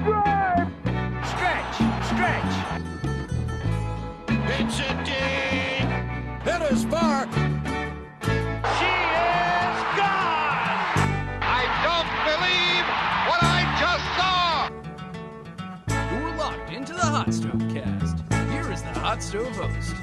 drive! Stretch! It's a dig! Hit as far! She is gone! I don't believe what I just saw! You're locked into the HotStoveCast. Here is the Hot Stove host.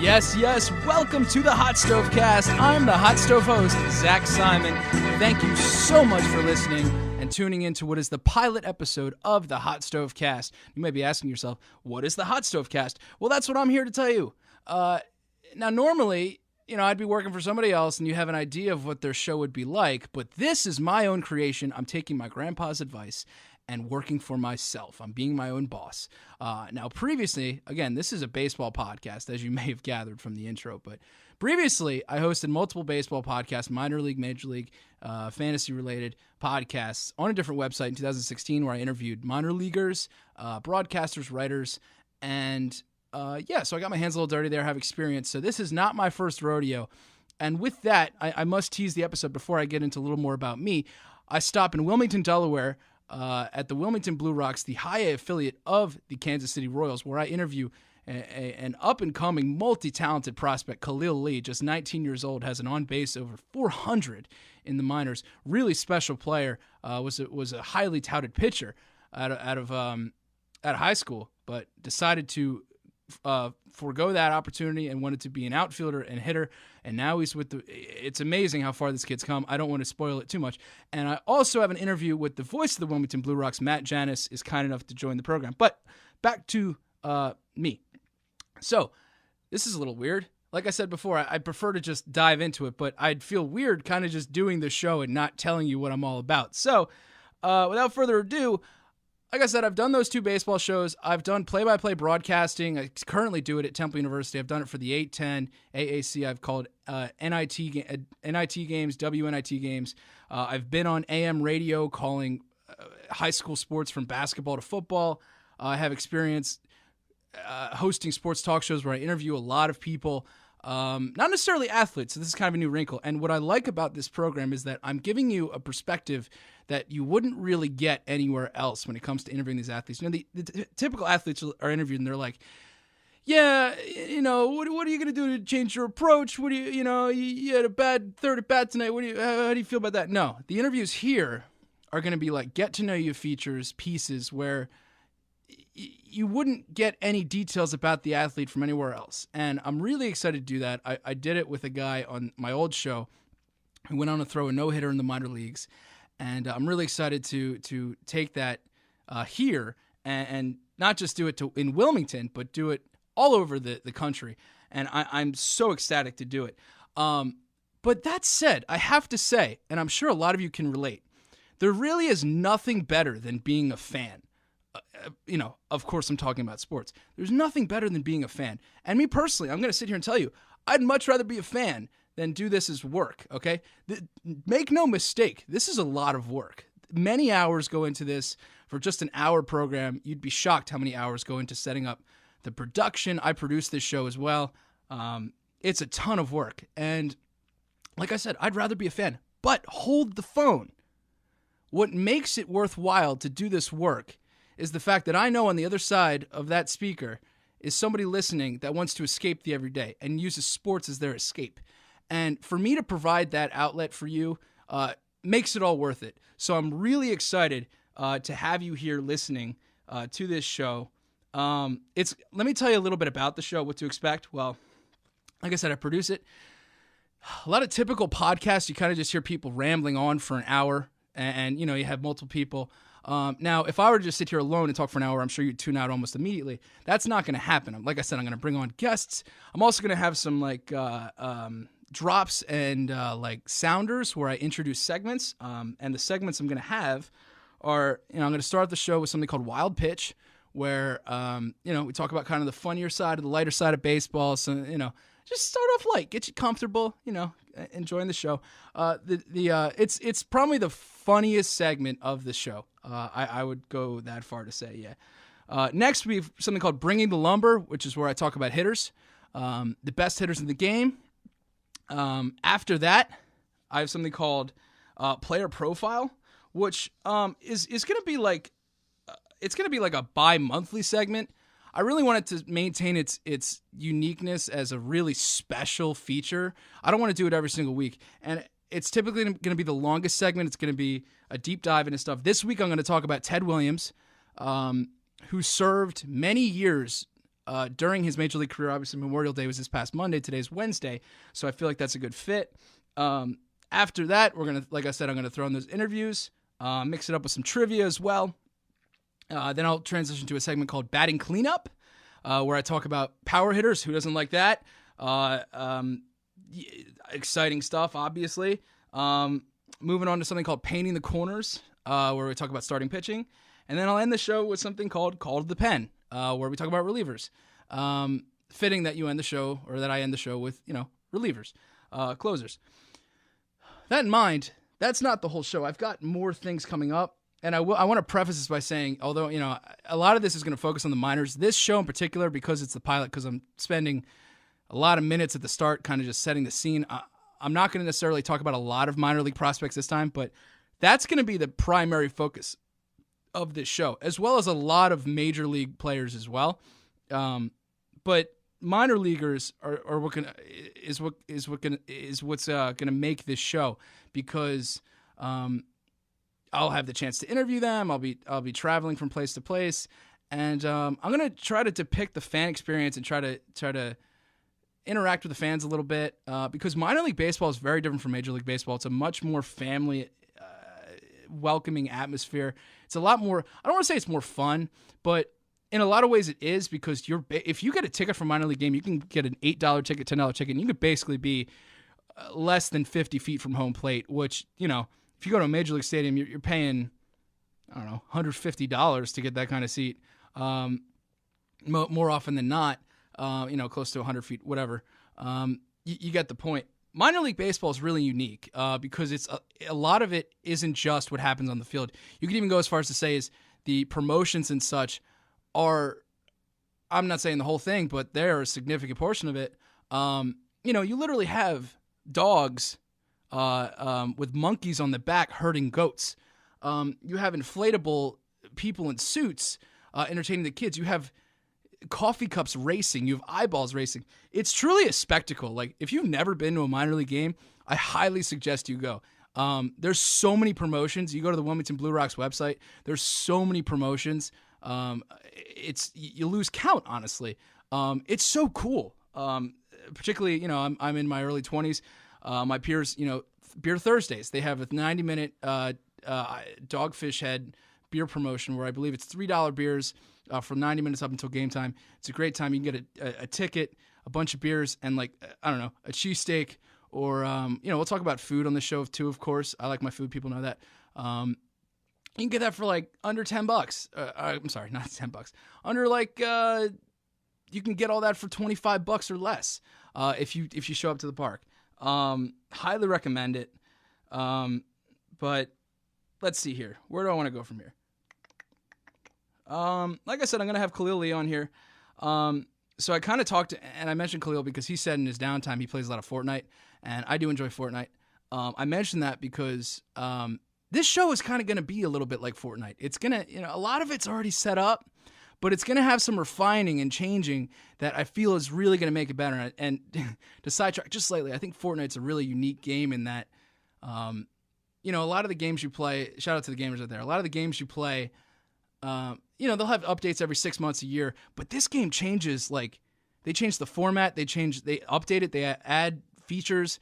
Yes, welcome to the HotStoveCast. I'm the Hot Stove host, Zach Simon. Thank you so much for listening and tuning in to what is the pilot episode of the HotStoveCast. You may be asking yourself, what is the HotStoveCast? Well, that's what I'm here to tell you. Now, normally, I'd be working for somebody else and you have an idea of what their show would be like, but this is my own creation. I'm taking my grandpa's advice and working for myself. I'm being my own boss. Now, previously, again, this is a baseball podcast, as you may have gathered from the intro, but previously, I hosted multiple baseball podcasts, minor league, major league, fantasy-related podcasts on a different website in 2016 where I interviewed minor leaguers, broadcasters, writers, and so I got my hands a little dirty there, have experience. So this is not my first rodeo. And with that, I must tease the episode before I get into a little more about me. I stop in Wilmington, Delaware, at the Wilmington Blue Rocks, the high A affiliate of the Kansas City Royals, where I interview an up-and-coming, multi-talented prospect, Khalil Lee, just 19 years old, has an on-base over 400 in the minors. Really special player, was a highly touted pitcher out of high school, but decided to forego that opportunity and wanted to be an outfielder and hitter, and now he's with it's amazing how far this kid's come. I don't want to spoil it too much. And I also have an interview with the voice of the Wilmington Blue Rocks. Matt Janus is kind enough to join the program. But back to me. So this is a little weird. Like I said before, I prefer to just dive into it, but I'd feel weird kind of just doing the show and not telling you what I'm all about. So without further ado, like I said, I've done those two baseball shows. I've done play-by-play broadcasting. I currently do it at Temple University. I've done it for the 810 AAC. I've called NIT games, WNIT games. I've been on AM radio calling high school sports from basketball to football. I have experience hosting sports talk shows where I interview a lot of people, not necessarily athletes. So this is kind of a new wrinkle. And what I like about this program is that I'm giving you a perspective that you wouldn't really get anywhere else when it comes to interviewing these athletes. The typical athletes are interviewed and they're like, yeah, what are you going to do to change your approach? What do you had a bad third at bat tonight. How do you feel about that? No, the interviews here are going to be like get to know you features, pieces where you wouldn't get any details about the athlete from anywhere else. And I'm really excited to do that. I did it with a guy on my old show who went on to throw a no-hitter in the minor leagues. And I'm really excited to take that here and not just do it in Wilmington, but do it all over the country. And I'm so ecstatic to do it. But that said, I have to say, and I'm sure a lot of you can relate, there really is nothing better than being a fan. Of course I'm talking about sports. There's nothing better than being a fan. And me personally, I'm going to sit here and tell you, I'd much rather be a fan than do this as work, okay? Make no mistake, this is a lot of work. Many hours go into this. For just an hour program, you'd be shocked how many hours go into setting up the production. I produce this show as well. It's a ton of work. And like I said, I'd rather be a fan. But hold the phone. What makes it worthwhile to do this work is the fact that I know on the other side of that speaker is somebody listening that wants to escape the everyday and uses sports as their escape. And for me to provide that outlet for you makes it all worth it. So I'm really excited to have you here listening to this show. Let me tell you a little bit about the show, what to expect. Well, like I said, I produce it. A lot of typical podcasts, you kind of just hear people rambling on for an hour, and you have multiple people. Now, if I were to just sit here alone and talk for an hour, I'm sure you'd tune out almost immediately. That's not going to happen. Like I said, I'm going to bring on guests. I'm also going to have some drops and sounders where I introduce segments. And the segments I'm going to have are, I'm going to start the show with something called Wild Pitch, where, we talk about kind of the funnier side, or the lighter side of baseball. So, just start off light, get you comfortable, enjoying the show. It's probably the funniest segment of the show. I would go that far to say, yeah. Next, we have something called Bringing the Lumber, which is where I talk about hitters, the best hitters in the game. After that, I have something called Player Profile, which is going to be like it's going to be like a bi-monthly segment. I really wanted to maintain its uniqueness as a really special feature. I don't want to do it every single week. And it's typically going to be the longest segment. It's going to be a deep dive into stuff. This week I'm going to talk about Ted Williams, who served many years during his Major League career. Obviously, Memorial Day was this past Monday. Today's Wednesday. So I feel like that's a good fit. After that, we're going to, like I said, I'm going to throw in those interviews, mix it up with some trivia as well. Then I'll transition to a segment called Batting Cleanup, where I talk about power hitters. Who doesn't like that? Exciting stuff, obviously. Moving on to something called Painting the Corners, where we talk about starting pitching. And then I'll end the show with something called Call to the Pen, where we talk about relievers. Fitting that you end the show, or that I end the show with, relievers, closers. That in mind, that's not the whole show. I've got more things coming up. And I want to preface this by saying, although, a lot of this is going to focus on the minors, this show in particular, because it's the pilot, because I'm spending a lot of minutes at the start kind of just setting the scene, I'm not going to necessarily talk about a lot of minor league prospects this time, but that's going to be the primary focus of this show, as well as a lot of major league players as well. But minor leaguers are what's going to make this show, because I'll have the chance to interview them. I'll be traveling from place to place, and I'm gonna try to depict the fan experience and try to interact with the fans a little bit, because minor league baseball is very different from Major League Baseball. It's a much more family welcoming atmosphere. It's a lot more. I don't want to say it's more fun, but in a lot of ways it is, because if you get a ticket for a minor league game, you can get an $8 ticket, $10 ticket, and you could basically be less than 50 feet from home plate, which if you go to a Major League Stadium, you're paying, I don't know, $150 to get that kind of seat. More often than not, close to 100 feet, whatever. You get the point. Minor League Baseball is really unique because it's a lot of it isn't just what happens on the field. You can even go as far as to say is the promotions and such are, I'm not saying the whole thing, but they're a significant portion of it. You literally have dogs with monkeys on the back herding goats. You have inflatable people in suits entertaining the kids. You have coffee cups racing. You have eyeballs racing. It's truly a spectacle. Like, if you've never been to a minor league game, I highly suggest you go. There's so many promotions. You go to the Wilmington Blue Rocks website. There's so many promotions. You lose count, honestly. It's so cool. Particularly, I'm in my early 20s. My peers, Beer Thursdays, they have a 90-minute Dogfish Head beer promotion where I believe it's $3 beers from 90 minutes up until game time. It's a great time. You can get a ticket, a bunch of beers, and a cheesesteak, or we'll talk about food on the show too. Of course, I like my food. People know that. You can get that for under $10. I'm sorry, not $10. Under you can get all that for $25 or less if you show up to the park. Highly recommend it. But let's see here. Where do I want to go from here? Like I said, I'm going to have Khalil Lee on here. So I kind of talked to, and I mentioned Khalil because he said in his downtime he plays a lot of Fortnite, and I do enjoy Fortnite. I mentioned that because this show is kind of going to be a little bit like Fortnite. It's going to, a lot of it's already set up, but it's going to have some refining and changing that I feel is really going to make it better. And to sidetrack just slightly, I think Fortnite's a really unique game in that, a lot of the games you play, shout out to the gamers out there, a lot of the games you play, they'll have updates every 6 months, a year, but this game changes, they change the format, they update it, they add features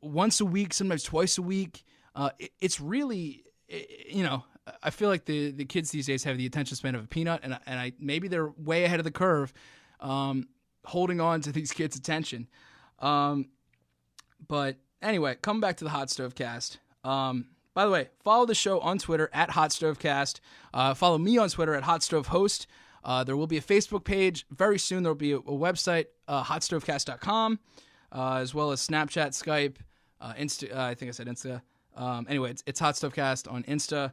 once a week, sometimes twice a week. It's really, I feel like the kids these days have the attention span of a peanut, and maybe they're way ahead of the curve, holding on to these kids' attention. But anyway, coming back to the HotStoveCast. By the way, follow the show on Twitter at HotStoveCast. Follow me on Twitter at HotStoveHost. There will be a Facebook page very soon. There will be a website, HotStoveCast.com, as well as Snapchat, Skype, Insta. I think I said Insta. Anyway, it's HotStoveCast on Insta.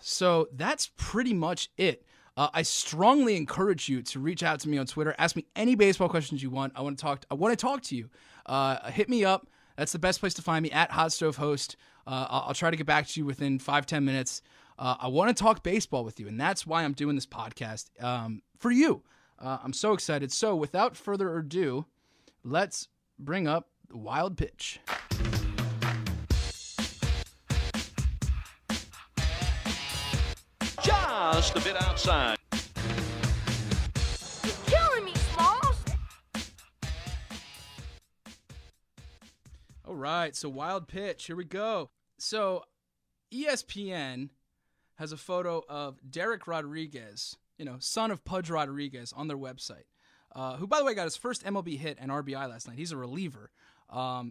So that's pretty much it. I strongly encourage you to reach out to me on Twitter. Ask me any baseball questions you want. I want to talk to you. Hit me up. That's the best place to find me, at HotStoveHost. I'll try to get back to you within 5-10 minutes. I want to talk baseball with you, and that's why I'm doing this podcast for you. I'm so excited. So without further ado, let's bring up the wild pitch. Just a bit outside. You're killing me, Smalls. All right, so wild pitch. Here we go. So ESPN has a photo of Derek Rodriguez, son of Pudge Rodriguez, on their website, who, by the way, got his first MLB hit and RBI last night. He's a reliever.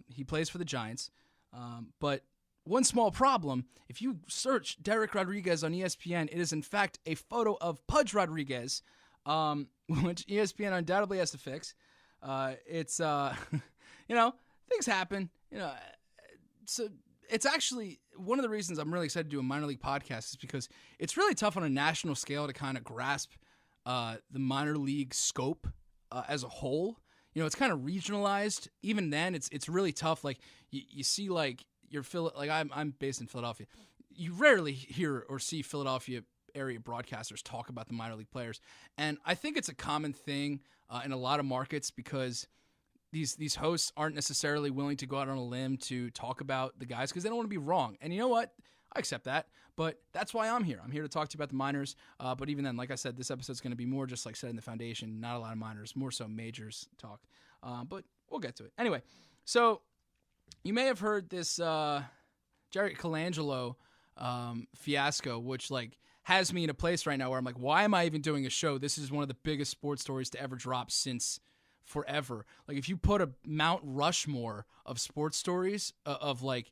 He plays for the Giants. But one small problem, if you search Derek Rodriguez on ESPN, it is, in fact, a photo of Pudge Rodriguez, which ESPN undoubtedly has to fix. It's, things happen. So it's actually one of the reasons I'm really excited to do a minor league podcast is because it's really tough on a national scale to kind of grasp the minor league scope as a whole. It's kind of regionalized. Even then, it's really tough. Like you see, like I'm based in Philadelphia. You rarely hear or see Philadelphia area broadcasters talk about the minor league players, and I think it's a common thing in a lot of markets because these hosts aren't necessarily willing to go out on a limb to talk about the guys because they don't want to be wrong. And you know what? I accept that, but that's why I'm here. I'm here to talk to you about the minors. But even then, like I said, this episode's going to be more just like setting the foundation, not a lot of minors, more so majors talk. But we'll get to it. Anyway, so you may have heard this Jerry Colangelo fiasco, which like has me in a place right now where I'm like, why am I even doing a show? This is one of the biggest sports stories to ever drop since forever. Like if you put a Mount Rushmore of sports stories of like,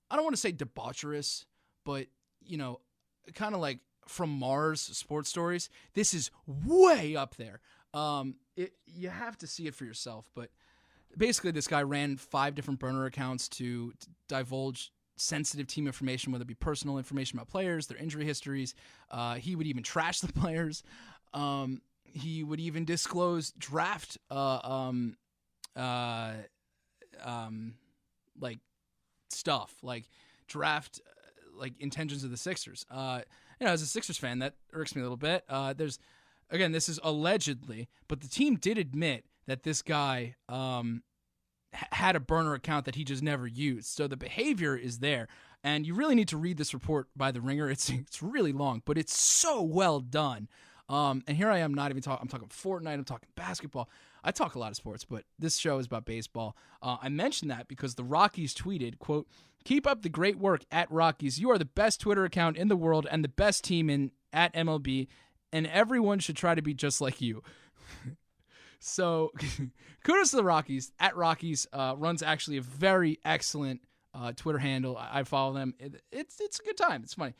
I don't want to say debaucherous, but kind of like from Mars sports stories, this is way up there. You have to see it for yourself, but basically this guy ran 5 different burner accounts to divulge sensitive team information, whether it be personal information about players, their injury histories. He would even trash the players. He would even disclose draft like stuff, like draft like intentions of the Sixers. As a Sixers fan, that irks me a little bit. This is allegedly, but the team did admit that this guy had a burner account that he just never used. So the behavior is there. And you really need to read this report by The Ringer. It's really long, but it's so well done. And here I am not even talking, I'm talking Fortnite, I'm talking basketball. I talk a lot of sports, but this show is about baseball. I mentioned that because the Rockies tweeted, quote, "Keep up the great work at Rockies. You are the best Twitter account in the world and the best team at MLB, and everyone should try to be just like you." So kudos to the Rockies. At Rockies runs actually a very excellent Twitter handle. I follow them. It's a good time. It's funny.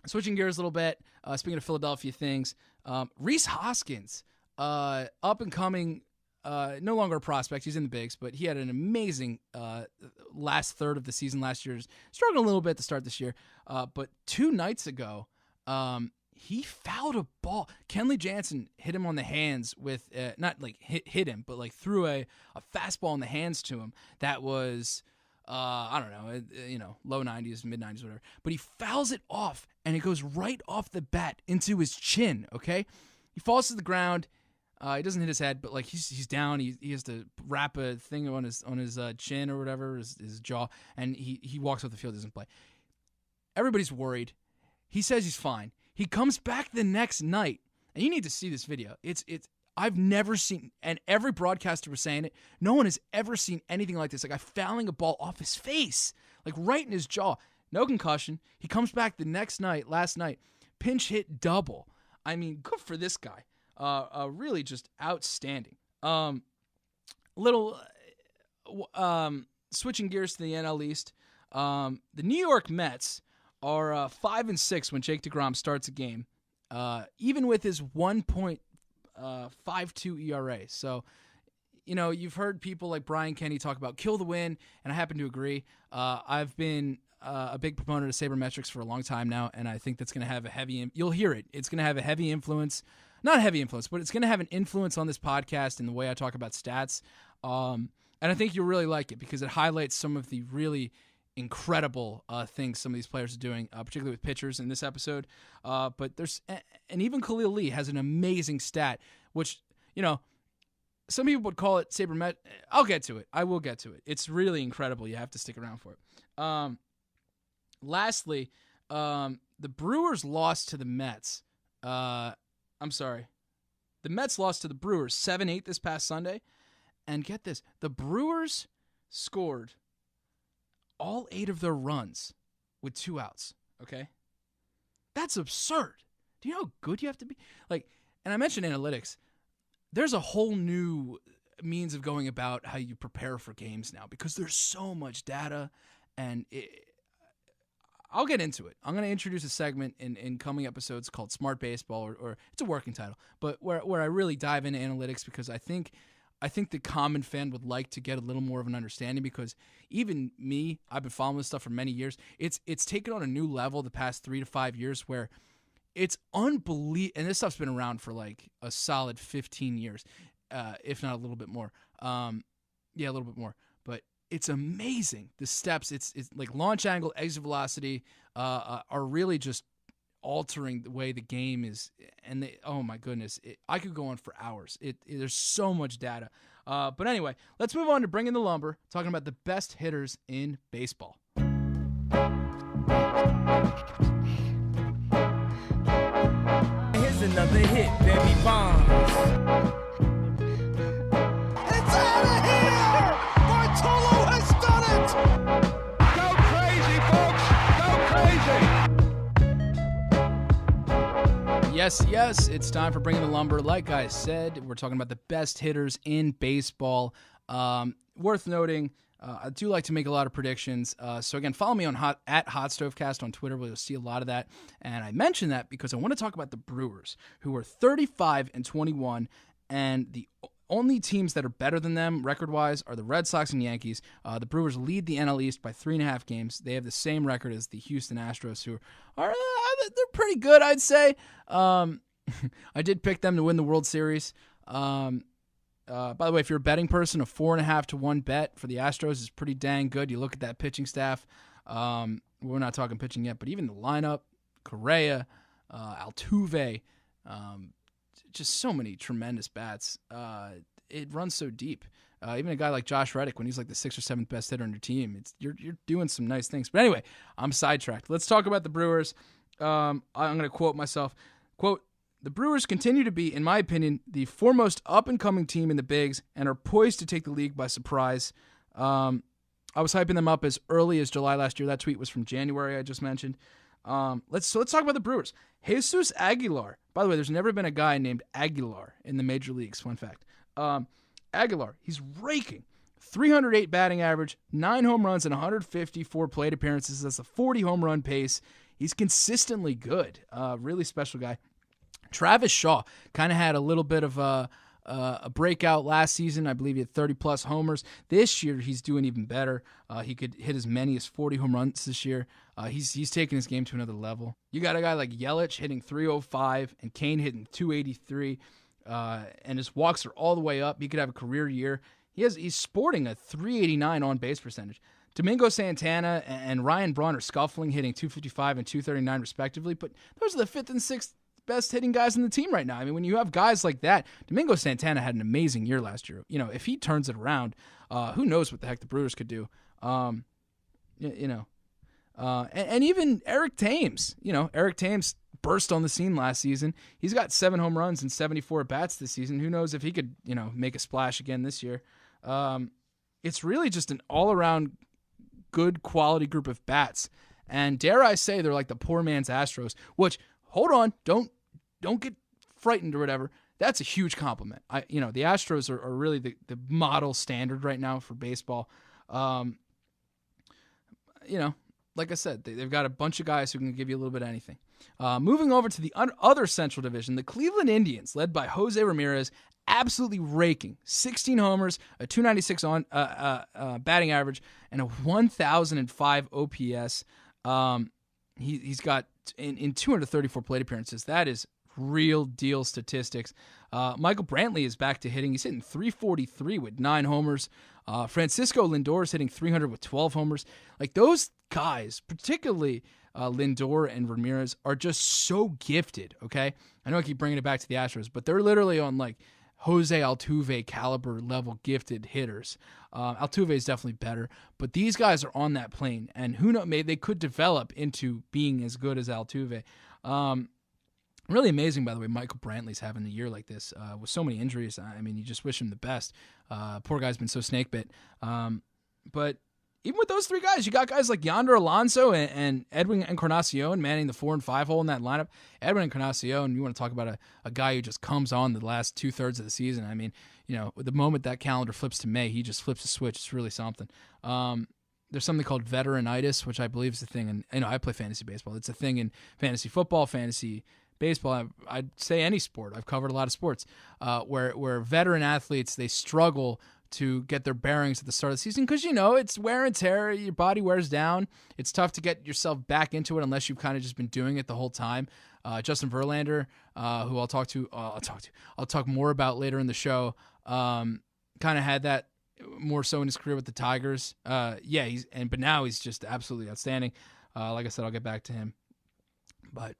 Switching gears a little bit, speaking of Philadelphia things, Rhys Hoskins, up and coming, no longer a prospect. He's in the bigs, but he had an amazing last third of the season last year. Struggled a little bit to start this year, but 2 nights ago, he fouled a ball. Kenley Jansen hit him on the hands with, not like hit him, but like threw a fastball in the hands to him. That was, I don't know, low 90s, mid 90s, whatever. But he fouls it off, and it goes right off the bat into his chin, okay? He falls to the ground. He doesn't hit his head, but like he's down. He has to wrap a thing on his chin or whatever, his jaw, and he walks off the field, doesn't play. Everybody's worried. He says he's fine. He comes back the next night, and you need to see this video. It's I've never seen, and every broadcaster was saying it, no one has ever seen anything like this. Like, fouling a ball off his face, like right in his jaw. No concussion. He comes back the next night, last night, pinch hit double. I mean, good for this guy. Really just outstanding. Switching gears to the NL East. The New York Mets are 5-6 when Jake DeGrom starts a game, even with his 1.52 ERA. So, you've heard people like Brian Kenny talk about kill the win, and I happen to agree. I've been a big proponent of sabermetrics for a long time now, and I think that's going to have a heavy. You'll hear it. It's going to have a heavy influence, not a heavy influence, but it's going to have an influence on this podcast and the way I talk about stats. And I think you'll really like it because it highlights some of the really incredible things some of these players are doing, particularly with pitchers in this episode. But and even Khalil Lee has an amazing stat, which, some people would call it sabermet. I'll get to it. I will get to it. It's really incredible. You have to stick around for it. Lastly, the Brewers lost to the Mets. I'm sorry. The Mets lost to the Brewers 7-8 this past Sunday. And get this, the Brewers scored all 8 of their runs with 2 outs, okay? That's absurd. Do you know how good you have to be? And I mentioned analytics. There's a whole new means of going about how you prepare for games now because there's so much data, and I'll get into it. I'm going to introduce a segment in coming episodes called Smart Baseball, or it's a working title, but where I really dive into analytics because I think the common fan would like to get a little more of an understanding because even me, I've been following this stuff for many years. It's taken on a new level the past 3 to 5 years where it's unbelievable. And this stuff's been around for like a solid 15 years, if not a little bit more. A little bit more. But it's amazing. The steps, it's like launch angle, exit velocity are really just altering the way the game is, and oh my goodness, I could go on for hours. There's so much data. But anyway, let's move on to Bringing the Lumber, talking about the best hitters in baseball. Here's another hit, Debbie Bonds. It's out of here! Bartolo has done it! Go crazy, folks! Go crazy! Yes, it's time for Bringing the Lumber. Like I said, we're talking about the best hitters in baseball. Worth noting, I do like to make a lot of predictions. So again, follow me at HotStoveCast on Twitter, where you'll see a lot of that. And I mention that because I want to talk about the Brewers, who are 35-21, and the only teams that are better than them record-wise are the Red Sox and Yankees. The Brewers lead the NL East by 3.5 games. They have the same record as the Houston Astros, who are they're pretty good, I'd say. I did pick them to win the World Series. By the way, if you're a betting person, a 4.5 to 1 bet for the Astros is pretty dang good. You look at that pitching staff. We're not talking pitching yet, but even the lineup, Correa, Altuve, just so many tremendous bats. It runs so deep. Even a guy like Josh Reddick, when he's like the 6th or 7th best hitter on your team, you're doing some nice things. But anyway, I'm sidetracked. Let's talk about the Brewers. I'm going to quote myself. Quote, "The Brewers continue to be, in my opinion, the foremost up-and-coming team in the bigs and are poised to take the league by surprise." I was hyping them up as early as July last year. That tweet was from January, I just mentioned. Let's talk about the Brewers. Jesus Aguilar. By the way, there's never been a guy named Aguilar in the major leagues. Fun fact. Aguilar, he's raking. 308 batting average, 9 home runs, and 154 plate appearances. That's a 40 home run pace. He's consistently good. Really special guy. Travis Shaw kind of had a little bit of a breakout last season. I believe he had 30-plus homers. This year, he's doing even better. He could hit as many as 40 home runs this year. He's taking his game to another level. You got a guy like Yelich hitting 305 and Kane hitting 283, and his walks are all the way up. He could have a career year. He's sporting a 389 on-base percentage. Domingo Santana and Ryan Braun are scuffling, hitting 255 and 239 respectively, but those are the 5th and 6th best hitting guys in the team right now. I mean, when you have guys like that, Domingo Santana had an amazing year last year. If he turns it around, who knows what the heck the Brewers could do. And even Eric Thames. Eric Thames burst on the scene last season. He's got 7 home runs and 74 bats this season. Who knows if he could, make a splash again this year. It's really just an all-around good quality group of bats. And dare I say, they're like the poor man's Astros, which, hold on, don't get frightened or whatever. That's a huge compliment. The Astros are really the model standard right now for baseball. Like I said, they've got a bunch of guys who can give you a little bit of anything. Moving over to the other Central Division, the Cleveland Indians, led by Jose Ramirez, absolutely raking. 16 homers, a 296 on batting average, and a 1,005 OPS. He's got in 234 plate appearances. That is real deal statistics. Michael Brantley is back to hitting. He's hitting .343 with 9 homers. Francisco Lindor is hitting .300 with 12 homers. Like, those guys, particularly Lindor and Ramirez, are just so gifted, okay? I know I keep bringing it back to the Astros, but they're literally on, like, Jose Altuve caliber level gifted hitters. Altuve is definitely better, but these guys are on that plane, and who knows, maybe they could develop into being as good as Altuve. Really amazing, by the way, Michael Brantley's having a year like this with so many injuries. I mean, you just wish him the best. Poor guy's been so snake bit. But even with those 3 guys, you got guys like Yonder Alonso and Edwin Encarnacion manning the 4 and 5 hole in that lineup. Edwin Encarnacion, you want to talk about a guy who just comes on the last 2/3 of the season. I mean, you know, the moment that calendar flips to May, he just flips a switch. It's really something. There's something called veteranitis, which I believe is a thing. And I play fantasy baseball. It's a thing in fantasy football, fantasy baseball. I'd say any sport. I've covered a lot of sports where veteran athletes, they struggle to get their bearings at the start of the season because, you know, it's wear and tear. Your body wears down. It's tough to get yourself back into it unless you've kind of just been doing it the whole time. Justin Verlander, who I'll talk more about later in the show, kind of had that more so in his career with the Tigers. But now he's just absolutely outstanding. Like I said, I'll get back to him. But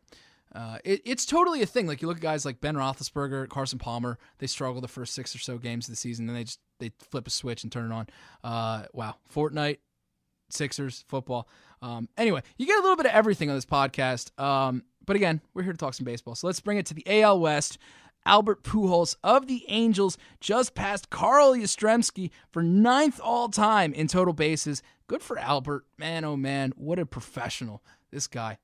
it's totally a thing. Like, you look at guys like Ben Roethlisberger, Carson Palmer, they struggle the first 6 or so games of the season, then they flip a switch and turn it on. Wow. Fortnite, Sixers, football. Anyway, you get a little bit of everything on this podcast. But again, we're here to talk some baseball. So let's bring it to the AL West. Albert Pujols of the Angels just passed Carl Yastrzemski for 9th all-time in total bases. Good for Albert. Man, oh man, what a professional. This guy.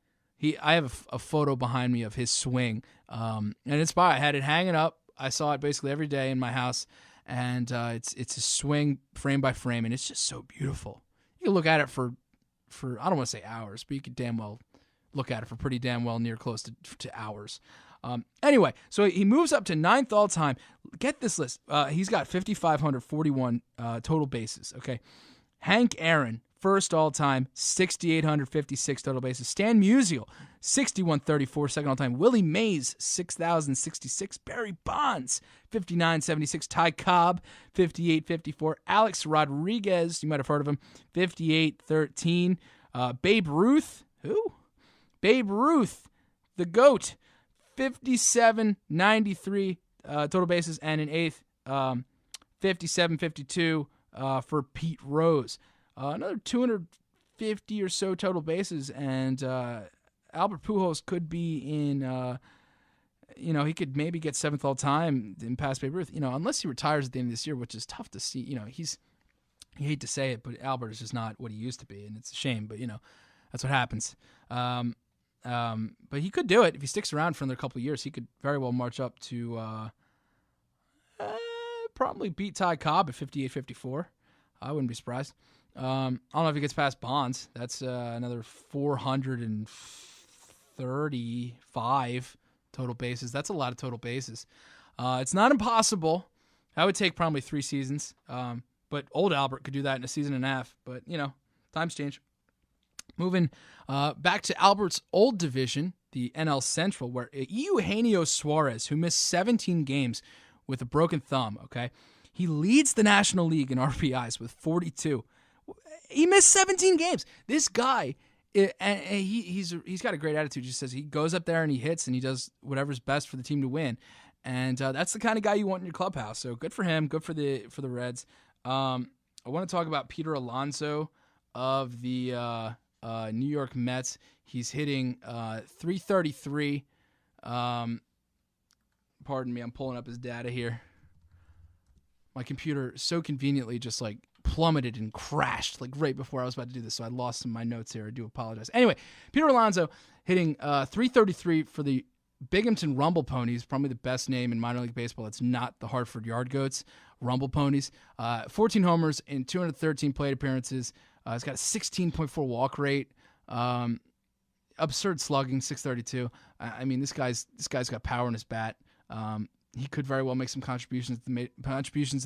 I have a photo behind me of his swing, and I had it hanging up. I saw it basically every day in my house, and it's a swing frame by frame, and it's just so beautiful. You can look at it for I don't want to say hours, but you could damn well look at it for pretty damn well near close to hours. Anyway, so he moves up to 9th all time. Get this list. He's got 5,541 total bases. Okay, Hank Aaron, first all-time, 6,856 total bases. Stan Musial, 6,134, second all-time. Willie Mays, 6,066. Barry Bonds, 5,976. Ty Cobb, 5,854. Alex Rodriguez, you might have heard of him, 5,813. Babe Ruth, who? Babe Ruth, the GOAT, 5,793 total bases. And in 8th, 5,752 for Pete Rose. Another 250 or so total bases, and Albert Pujols could be in, he could maybe get 7th all time in past Babe Ruth, unless he retires at the end of this year, which is tough to see. You hate to say it, but Albert is just not what he used to be, and it's a shame, but, that's what happens. But he could do it. If he sticks around for another couple of years, he could very well march up to probably beat Ty Cobb at 58-54. I wouldn't be surprised. I don't know if he gets past Bonds. That's another 435 total bases. That's a lot of total bases. It's not impossible. That would take probably 3 seasons. But old Albert could do that in a season and a half. But, times change. Moving back to Albert's old division, the NL Central, where Eugenio Suarez, who missed 17 games with a broken thumb, okay, he leads the National League in RBIs with 42. He missed 17 games. This guy, and he's got a great attitude. He just says he goes up there and he hits and he does whatever's best for the team to win. And that's the kind of guy you want in your clubhouse. So good for him. Good for the Reds. I want to talk about Peter Alonso of the New York Mets. He's hitting .333. Pardon me, I'm pulling up his data here. My computer so conveniently just plummeted and crashed right before I was about to do this, so I lost some of my notes here. I do apologize. Anyway, Peter Alonso hitting .333 for the Binghamton Rumble Ponies, probably the best name in minor league baseball. It's not the Hartford Yard Goats, Rumble Ponies. 14 homers in 213 plate appearances. He's got a 16.4 walk rate. Absurd slugging, 632. I mean, this guy's got power in his bat. He could very well make some contributions at the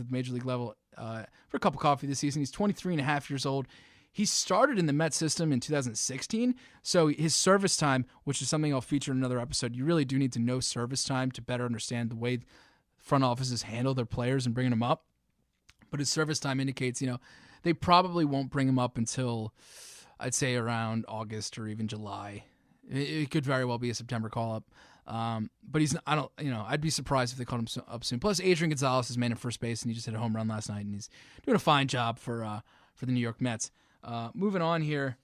major league level for a cup of coffee this season. He's 23 and a half years old. He started in the Met system in 2016, so his service time, which is something I'll feature in another episode, you really do need to know service time to better understand the way front offices handle their players and bringing them up. But his service time indicates, they probably won't bring him up until, I'd say, around August or even July. It could very well be a September call-up. But I'd be surprised if they called him up soon. Plus, Adrian Gonzalez is man at first base, and he just hit a home run last night, and he's doing a fine job for the New York Mets. Moving on here.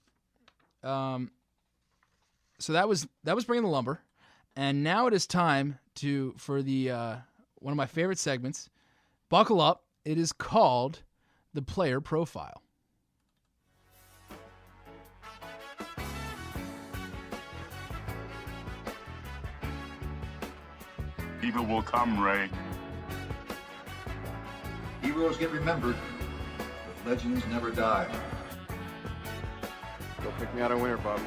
So that was bringing the lumber, and now it is time for the one of my favorite segments. Buckle up. It is called the Player Profile. Evil will come, Ray. Heroes get remembered, but legends never die. Go pick me out a winner, Bobby.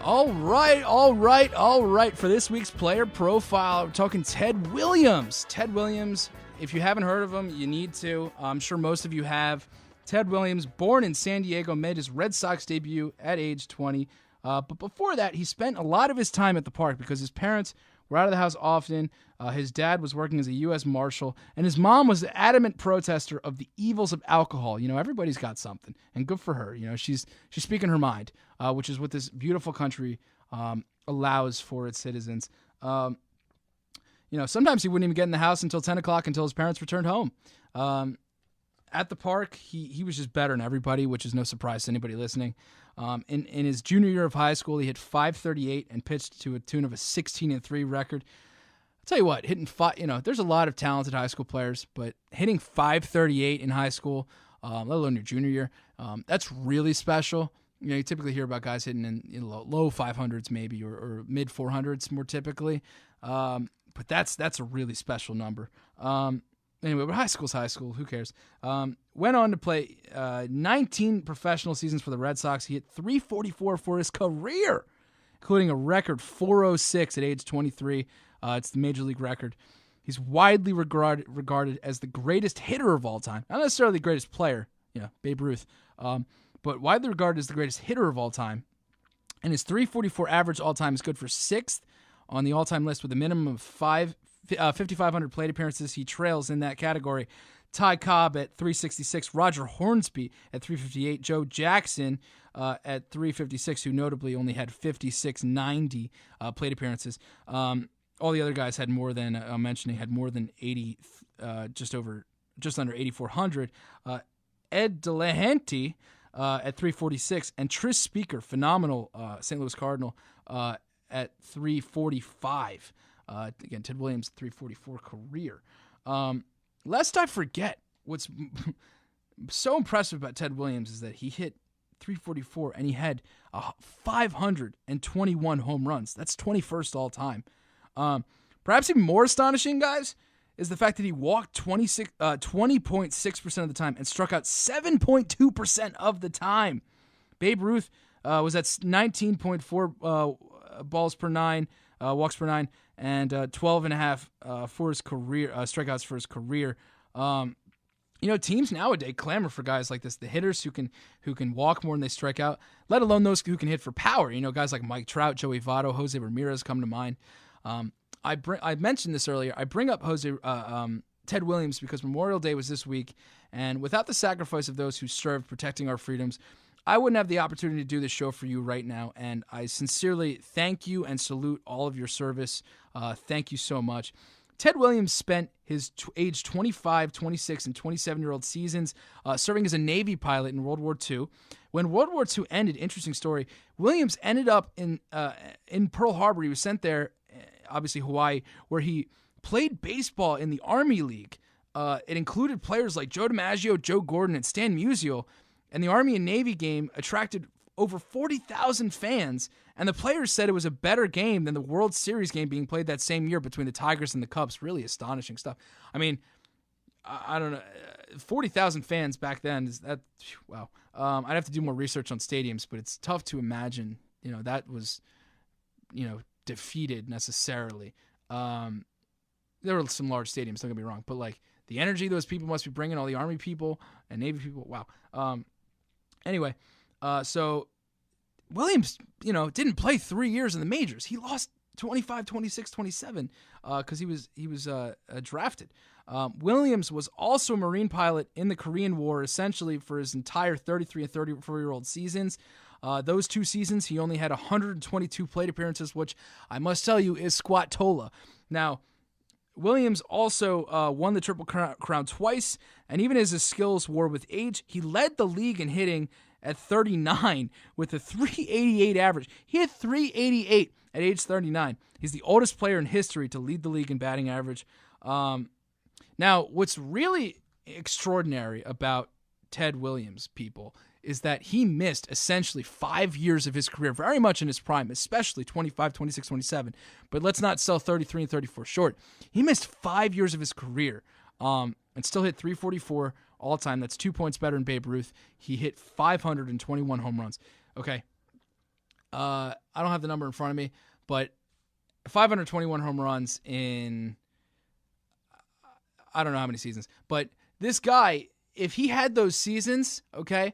All right. For this week's player profile, we're talking Ted Williams. Ted Williams, if you haven't heard of him, you need to. I'm sure most of you have. Ted Williams, born in San Diego, made his Red Sox debut at age 20. But before that, he spent a lot of his time at the park because his parents were out of the house often. His dad was working as a U.S. Marshal, and his mom was an adamant protester of the evils of alcohol. Everybody's got something, and good for her. She's speaking her mind, which is what this beautiful country allows for its citizens. Sometimes he wouldn't even get in the house until 10 o'clock until his parents returned home. At the park, he was just better than everybody, which is no surprise to anybody listening. In his junior year of high school, he hit .538 and pitched to a tune of a 16-3 record. I'll tell you what, hitting there's a lot of talented high school players, but hitting .538 in high school, let alone your junior year, that's really special. You typically hear about guys hitting in low 500s maybe or mid 400s more typically, but that's a really special number. Anyway, but high school's high school. Who cares? Went on to play 19 professional seasons for the Red Sox. He hit .344 for his career, including a record .406 at age 23. It's the major league record. He's widely regarded as the greatest hitter of all time. Not necessarily the greatest player, Babe Ruth, but widely regarded as the greatest hitter of all time. And his .344 average all time is good for 6th on the all-time list with a minimum of 5,500 plate appearances. He trails in that category Ty Cobb at .366, Roger Hornsby at .358, Joe Jackson at .356, who notably only had 5,690 plate appearances. All the other guys had more than had more than 80, just under 8,400. Ed Delahanty at .346, and Tris Speaker, phenomenal St. Louis Cardinal, at .345. Again, Ted Williams' .344 career. Lest I forget, what's so impressive about Ted Williams is that he hit .344 and he had 521 home runs. That's 21st all time. Perhaps even more astonishing, guys, is the fact that he walked 20.6% of the time and struck out 7.2% of the time. Babe Ruth was at 19.4 balls per nine, walks per nine, and 12.5 for his career, strikeouts for his career. Teams nowadays clamor for guys like this, the hitters who can walk more than they strike out, let alone those who can hit for power. Guys like Mike Trout, Joey Votto, Jose Ramirez come to mind. I mentioned this earlier. I bring up Ted Williams because Memorial Day was this week, and without the sacrifice of those who served protecting our freedoms, I wouldn't have the opportunity to do this show for you right now, and I sincerely thank you and salute all of your service. Thank you so much. Ted Williams spent his age 25, 26, and 27-year-old seasons serving as a Navy pilot in World War II. When World War II ended, interesting story, Williams ended up in Pearl Harbor. He was sent there, obviously Hawaii, where he played baseball in the Army League. It included players like Joe DiMaggio, Joe Gordon, and Stan Musial. And the Army and Navy game attracted over 40,000 fans, and the players said it was a better game than the World Series game being played that same year between the Tigers and the Cubs. Really astonishing stuff. I mean, I don't know, 40,000 fans back then, is that, wow. I'd have to do more research on stadiums, but it's tough to imagine, that was, defeated necessarily. There were some large stadiums, don't get me wrong, but the energy those people must be bringing, all the Army people and Navy people. Wow. Anyway, so Williams, didn't play 3 years in the majors. He lost 25, 26, 27 because he was drafted. Williams was also a Marine pilot in the Korean War, essentially for his entire 33 and 34-year-old seasons. Those 2 seasons, he only had 122 plate appearances, which I must tell you is squat tola. Now, Williams also won the Triple Crown twice, and even as his skills wore with age, he led the league in hitting at 39 with a 388 average. He had 388 at age 39. He's the oldest player in history to lead the league in batting average. Now, what's really extraordinary about Ted Williams, people, is that he missed essentially 5 years of his career, very much in his prime, especially 25, 26, 27. But let's not sell 33 and 34 short. He missed 5 years of his career and still hit 344 all time. That's 2 points better than Babe Ruth. He hit 521 home runs. Okay. I don't have the number in front of me, but 521 home runs in I don't know how many seasons. But this guy, if he had those seasons, okay,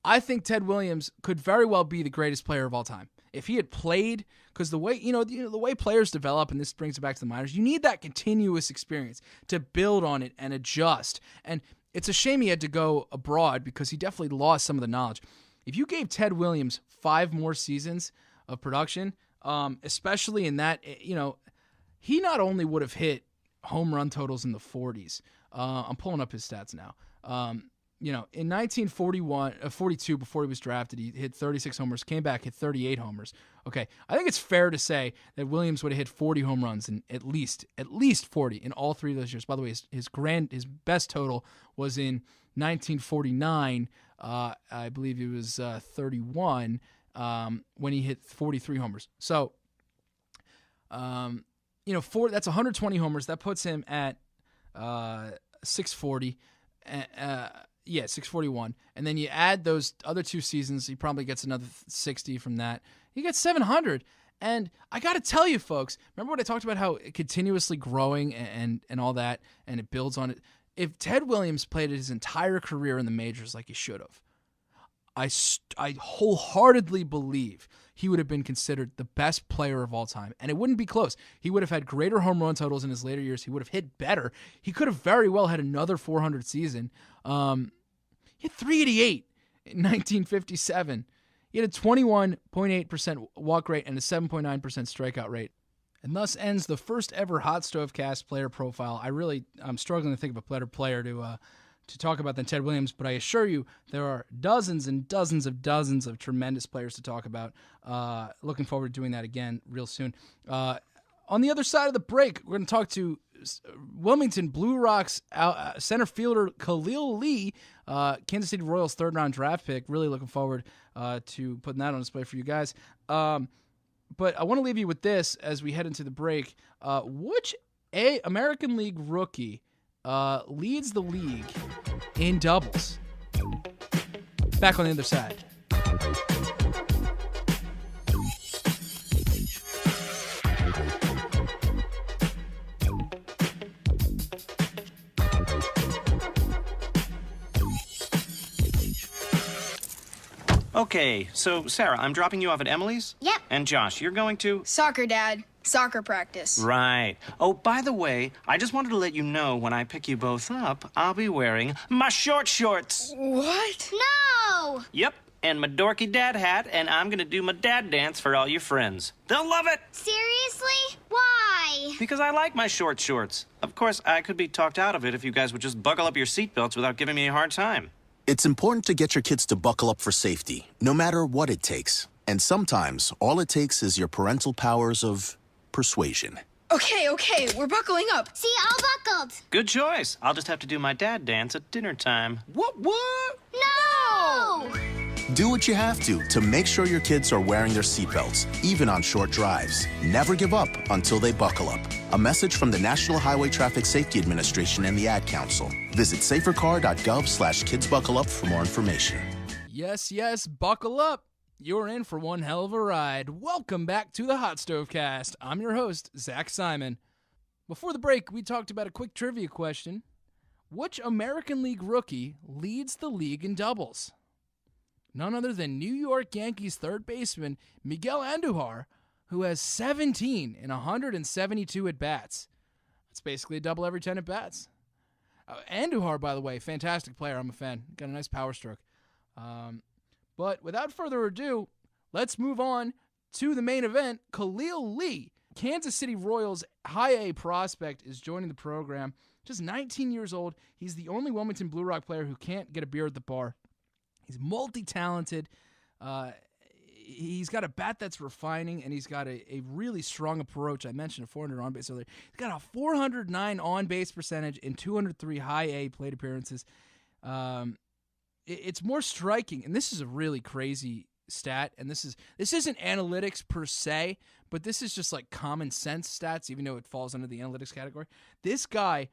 I think Ted Williams could very well be the greatest player of all time. If he had played, because the way the way players develop, and this brings it back to the minors, you need that continuous experience to build on it and adjust. And it's a shame he had to go abroad because he definitely lost some of the knowledge. If you gave Ted Williams 5 more seasons of production, especially in that, he not only would have hit home run totals in the 40s. I'm pulling up his stats now. In 1942, before he was drafted, he hit 36 homers, came back, hit 38 homers. Okay, I think it's fair to say that Williams would have hit 40 home runs in at least 40 in all 3 of those years. By the way, his best total was in 1949. I believe it was 31 when he hit 43 homers. So, that's 120 homers. That puts him at 640. 641. And then you add those other 2 seasons, he probably gets another 60 from that. He gets 700. And I got to tell you, folks, remember what I talked about, how continuously growing and all that, and it builds on it? If Ted Williams played his entire career in the majors like he should have, I wholeheartedly believe he would have been considered the best player of all time. And it wouldn't be close. He would have had greater home run totals in his later years. He would have hit better. He could have very well had another 400 season. He hit 388 in 1957. He had a 21.8% walk rate and a 7.9% strikeout rate. And thus ends the first ever Hot Stove Cast player profile. I'm struggling to think of a better player to talk about than Ted Williams, but I assure you there are dozens and dozens of tremendous players to talk about. Looking forward to doing that again real soon. On the other side of the break, we're going to talk to Wilmington Blue Rocks center fielder Khalil Lee, Kansas City Royals 3rd-round draft pick. Really looking forward to putting that on display for you guys. But I want to leave you with this as we head into the break. Which American League rookie leads the league in doubles? Back on the other side. Okay, so Sarah, I'm dropping you off at Emily's? Yep. And Josh, you're going to? Soccer, Dad. Soccer practice. Right. Oh, by the way, I just wanted to let you know when I pick you both up, I'll be wearing my short shorts. What? No! Yep, and my dorky dad hat, and I'm gonna do my dad dance for all your friends. They'll love it! Seriously? Why? Because I like my short shorts. Of course, I could be talked out of it if you guys would just buckle up your seatbelts without giving me a hard time. It's important to get your kids to buckle up for safety, no matter what it takes. And sometimes, all it takes is your parental powers of persuasion. Okay, we're buckling up. See, all buckled. Good choice. I'll just have to do my dad dance at dinner time. What? No! Do what you have to make sure your kids are wearing their seatbelts, even on short drives. Never give up until they buckle up. A message from the National Highway Traffic Safety Administration and the Ad Council. Visit safercar.gov/kidsbuckleup for more information. Yes, buckle up. You're in for one hell of a ride. Welcome back to the Hot Stove Cast. I'm your host, Zach Simon. Before the break, we talked about a quick trivia question. Which American League rookie leads the league in doubles? None other than New York Yankees third baseman Miguel Andujar, who has 17 in 172 at-bats. That's basically a double every 10 at-bats. Andujar, by the way, fantastic player. I'm a fan. Got a nice power stroke. But without further ado, let's move on to the main event. Khalil Lee, Kansas City Royals high A prospect, is joining the program. Just 19 years old. He's the only Wilmington Blue Rock player who can't get a beer at the bar. He's multi-talented. He's got a bat that's refining, and he's got a really strong approach. I mentioned a 400 on-base earlier. He's got a 409 on-base percentage in 203 high A plate appearances. It's more striking, and this is a really crazy stat, and this isn't analytics per se, but this is just like common sense stats, even though it falls under the analytics category. This guy,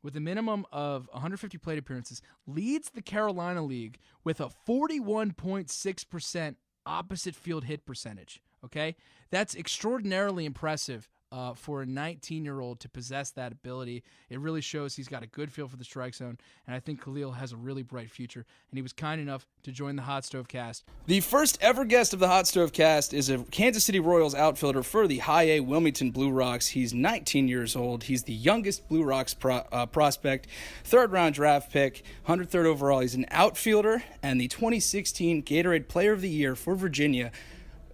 with a minimum of 150 plate appearances, leads the Carolina League with a 41.6% opposite field hit percentage. Okay? That's extraordinarily impressive for a 19-year-old to possess that ability. It really shows he's got a good feel for the strike zone, and I think Khalil has a really bright future, and he was kind enough to join the Hot Stove Cast. The first ever guest of the Hot Stove Cast is a Kansas City Royals outfielder for the high A Wilmington Blue Rocks. He's 19 years old. He's the youngest Blue Rocks prospect, third-round draft pick, 103rd overall. He's an outfielder and the 2016 Gatorade Player of the Year for Virginia.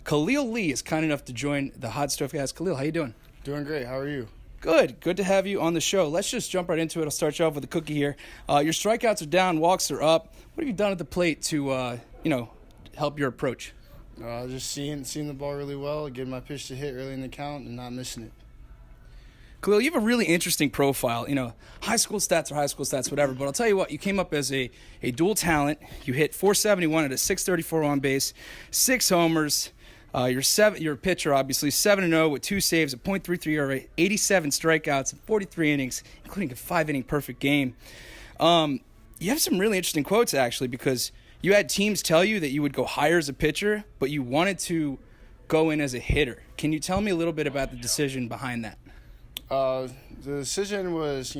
Khalil Lee is kind enough to join the Hot Stove Cast. Khalil, how you doing? Doing great. How are you? Good to have you on the show. Let's just jump right into it. I'll start you off with a cookie here. Your strikeouts are down, walks are up. What have you done at the plate to, help your approach? Just seeing the ball really well, getting my pitch to hit early in the count, and not missing it. Khalil, you have a really interesting profile. High school stats are high school stats, whatever. But I'll tell you what, you came up as a dual talent. You hit .471 at a .634 on base, 6 homers. You're a pitcher, obviously, 7-0 with 2 saves, a .33 ERA, 87 strikeouts, 43 innings, including a 5-inning perfect game. You have some really interesting quotes, actually, because you had teams tell you that you would go higher as a pitcher, but you wanted to go in as a hitter. Can you tell me a little bit about the decision behind that? The decision was,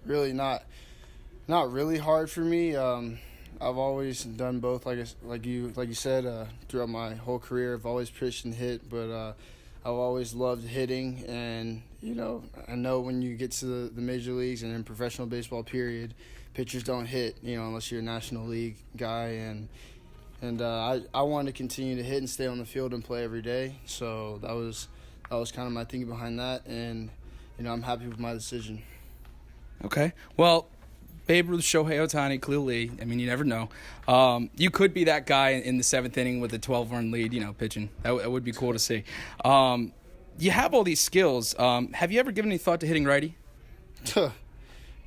really not really hard for me. I've always done both, like you said, throughout my whole career. I've always pitched and hit, but I've always loved hitting. And I know when you get to the major leagues and in professional baseball, period, pitchers don't hit, unless you're a National League guy. And I wanted to continue to hit and stay on the field and play every day. So that was kind of my thinking behind that, and I'm happy with my decision. Okay, well, Babe Ruth, Shohei Ohtani, Khalil Lee. I mean, you never know. You could be that guy in the 7th inning with a 12-run lead, pitching. That would be cool to see. You have all these skills. Have you ever given any thought to hitting righty?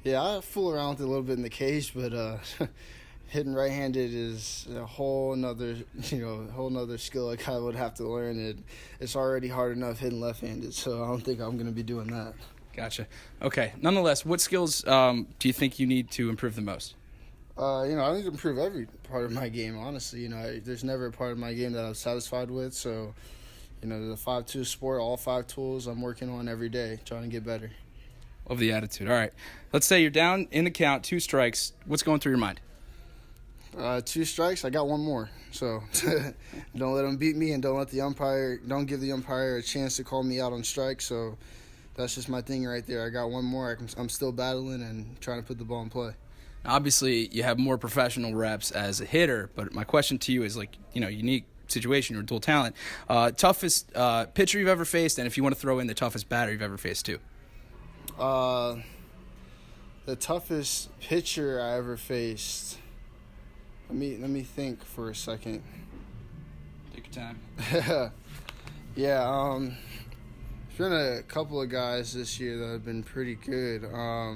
Yeah, I fool around with it a little bit in the cage, but hitting right-handed is a whole nother skill a guy would have to learn. It's already hard enough hitting left-handed, so I don't think I'm going to be doing that. Gotcha. Okay. Nonetheless, what skills do you think you need to improve the most? I need to improve every part of my game, honestly. There's never a part of my game that I'm satisfied with. So, the 5-2 sport, all 5 tools I'm working on every day, trying to get better. Love the attitude. All right. Let's say you're down in the count, 2 strikes. What's going through your mind? 2 strikes, I got 1 more. So don't let them beat me, and don't give the umpire a chance to call me out on strike. So that's just my thing right there. I got 1 more. I'm still battling and trying to put the ball in play. Obviously, you have more professional reps as a hitter, but my question to you is, unique situation. You're a dual talent. Toughest pitcher you've ever faced, and if you want to throw in the toughest batter you've ever faced, too. The toughest pitcher I ever faced. Let me think for a second. Take your time. Yeah, there's been a couple of guys this year that have been pretty good. I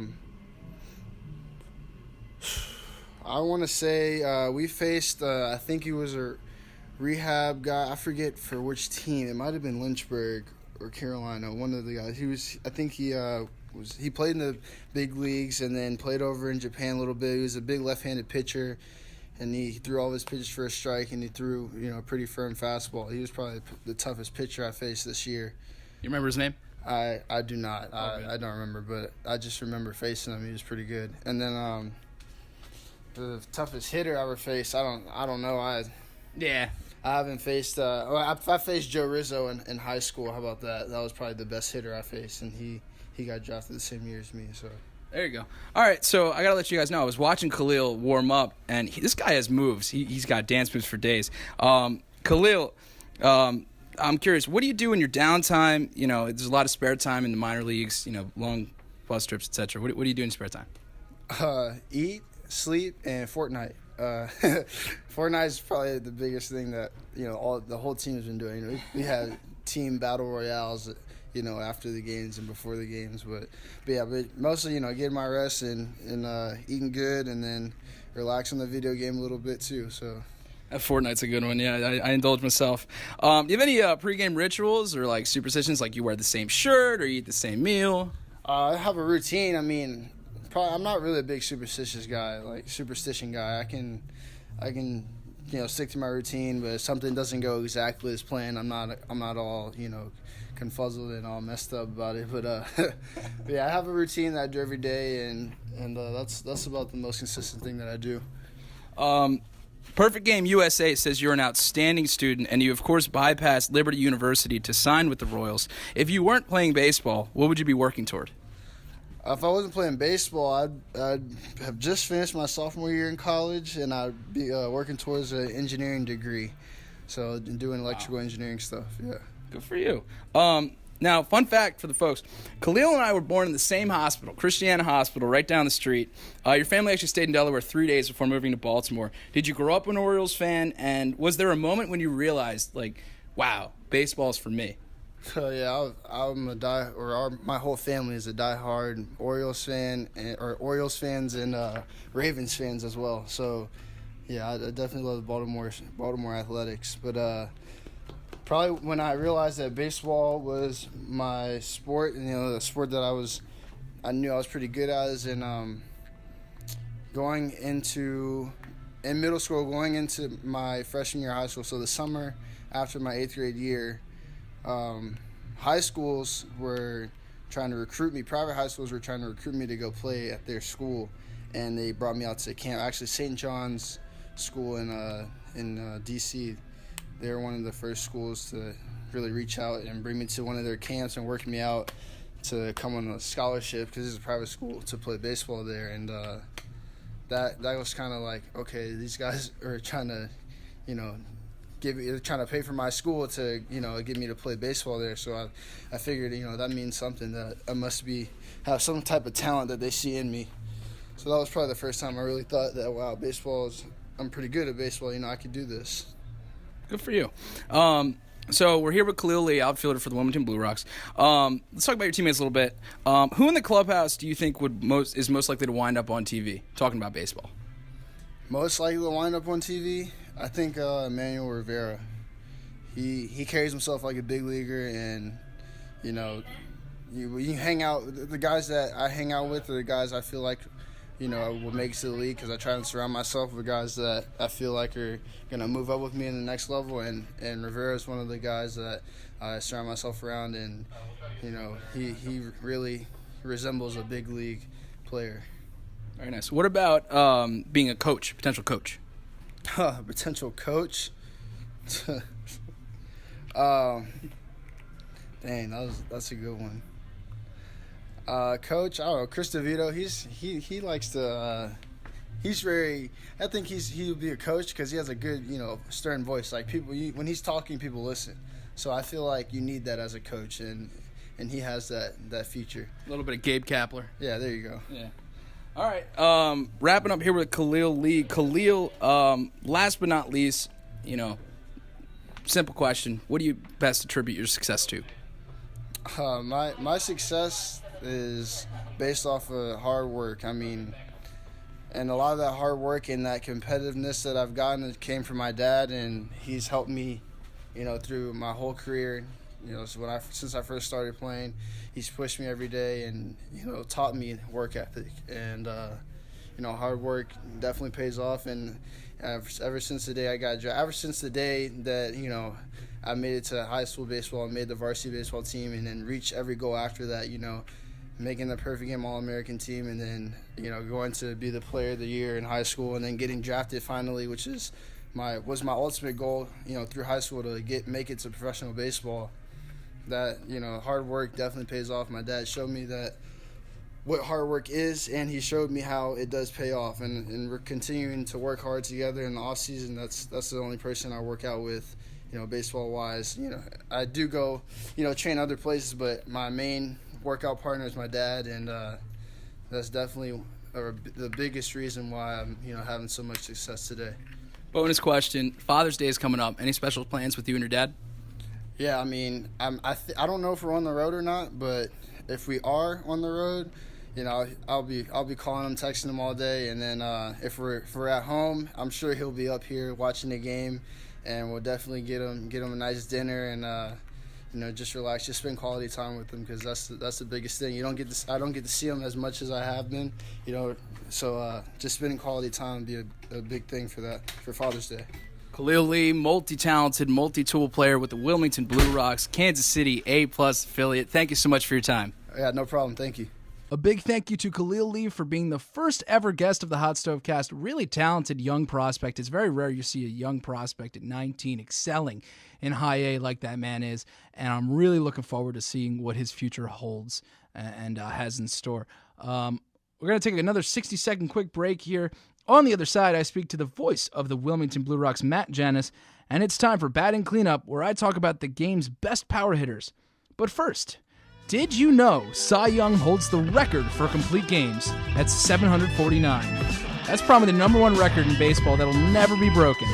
want to say we faced, I think he was a rehab guy. I forget for which team. It might have been Lynchburg or Carolina, one of the guys. He played in the big leagues and then played over in Japan a little bit. He was a big left-handed pitcher, and he threw all of his pitches for a strike, and he threw a pretty firm fastball. He was probably the toughest pitcher I faced this year. You remember his name? I do not. I don't remember, but I just remember facing him. He was pretty good. And then the toughest hitter I ever faced, I don't know. I haven't faced. I faced Joe Rizzo in high school. How about that? That was probably the best hitter I faced, and he got drafted the same year as me. So. There you go. All right, so I got to let you guys know, I was watching Khalil warm up, and this guy has moves. He's got dance moves for days. Khalil, I'm curious, what do you do in your downtime? You know, there's a lot of spare time in the minor leagues, you know, long bus trips, etc. What do you do in your spare time? Eat, sleep, and Fortnite. Fortnite is probably the biggest thing that, you know, the whole team has been doing. You know, we have team battle royales, you know, after the games and before the games, but mostly, you know, getting my rest and eating good, and then relax on the video game a little bit too. So Fortnite's a good one. Yeah, I indulge myself. Do you have any pregame rituals or like superstitions, like you wear the same shirt or you eat the same meal? I have a routine. I mean, I'm not really a big superstition guy. I can you know, stick to my routine, but if something doesn't go exactly as planned, I'm not all, you know, confuzzled and all messed up about it. But yeah, I have a routine that I do every day, and that's about the most consistent thing that I do. Perfect Game USA says you're an outstanding student, and you of course bypassed Liberty University to sign with the Royals. If you weren't playing baseball, what would you be working toward? If I wasn't playing baseball, I'd have just finished my sophomore year in college, and I'd be working towards an engineering degree, so doing electrical engineering stuff. Yeah. Good for you. Now, fun fact for the folks, Khalil and I were born in the same hospital, Christiana Hospital, right down the street. Your family actually stayed in Delaware 3 days before moving to Baltimore. Did you grow up an Orioles fan, and was there a moment when you realized, like, wow, baseball's for me? Yeah, my whole family is a diehard Orioles fan, or Orioles fans and Ravens fans as well. So, yeah, I definitely love Baltimore athletics. But probably when I realized that baseball was my sport, and, you know, the sport that I knew I was pretty good at, is in middle school, going into my freshman year of high school. So the summer after my 8th grade year, high schools were trying to recruit me. Private high schools were trying to recruit me to go play at their school, and they brought me out to camp. Actually, St. John's School in D.C., they were one of the first schools to really reach out and bring me to one of their camps and work me out to come on a scholarship, because it's a private school, to play baseball there. And that was kind of like, okay, these guys are trying to, you know, trying to pay for my school to, you know, get me to play baseball there. So I figured, you know, that means something, that I must have some type of talent that they see in me. So that was probably the first time I really thought that, wow, I'm pretty good at baseball. You know, I could do this. Good for you. So we're here with Khalil Lee, outfielder for the Wilmington Blue Rocks. Let's talk about your teammates a little bit. Who in the clubhouse do you think is most likely to wind up on TV talking about baseball? Most likely to wind up on TV? I think Emmanuel Rivera. He carries himself like a big leaguer, and, you know, you hang out. The guys that I hang out with are the guys I feel like, you know, will make it to the league, because I try to surround myself with guys that I feel like are going to move up with me in the next level, and Rivera is one of the guys that I surround myself around, and, you know, he really resembles a big league player. Very nice. What about being a coach, potential coach? Potential coach? Dang, that's a good one. Coach, I don't know, Chris DeVito, he likes to, I think he would be a coach because he has a good, you know, stern voice. Like, when he's talking, people listen. So I feel like you need that as a coach, and he has that feature. A little bit of Gabe Kapler. Yeah, there you go. Yeah. All right, wrapping up here with Khalil Lee. Khalil, last but not least, you know, simple question. What do you best attribute your success to? My success is based off of hard work. I mean, and a lot of that hard work and that competitiveness that I've gotten came from my dad, and he's helped me, you know, through my whole career. You know, so since I first started playing, he's pushed me every day and, you know, taught me work ethic. And, you know, hard work definitely pays off. And ever since the day I got drafted, ever since the day that, you know, I made it to high school baseball, made the varsity baseball team, and then reached every goal after that, making the perfect game All-American team, and then, going to be the player of the year in high school, and then getting drafted finally, which was my ultimate goal, through high school to make it to professional baseball. That, hard work definitely pays off. My dad showed me what hard work is, and he showed me how it does pay off, and we're continuing to work hard together in the off season. That's the only person I work out with, baseball wise. I do go, train other places, but my main workout partner is my dad, and that's definitely the biggest reason why I'm, having so much success today. Bonus question: Father's Day is coming up. Any special plans with you and your dad? Yeah, I mean, I don't know if we're on the road or not, but if we are on the road, I'll be calling him, texting him all day, and then if we're at home, I'm sure he'll be up here watching the game, and we'll definitely get him a nice dinner and just relax, just spend quality time with him, because that's the biggest thing. I don't get to see him as much as I have been, so just spending quality time would be a big thing for Father's Day. Khalil Lee, multi-talented, multi-tool player with the Wilmington Blue Rocks, Kansas City A-plus affiliate. Thank you so much for your time. Yeah, no problem. Thank you. A big thank you to Khalil Lee for being the first ever guest of the Hot Stove Cast. Really talented young prospect. It's very rare you see a young prospect at 19 excelling in high A like that man is, and I'm really looking forward to seeing what his future holds and has in store. We're going to take another 60-second quick break here. On the other side, I speak to the voice of the Wilmington Blue Rocks, Matt Janus, and it's time for Batting Cleanup, where I talk about the game's best power hitters. But first, did you know Cy Young holds the record for complete games at 749? That's probably the number one record in baseball that'll never be broken.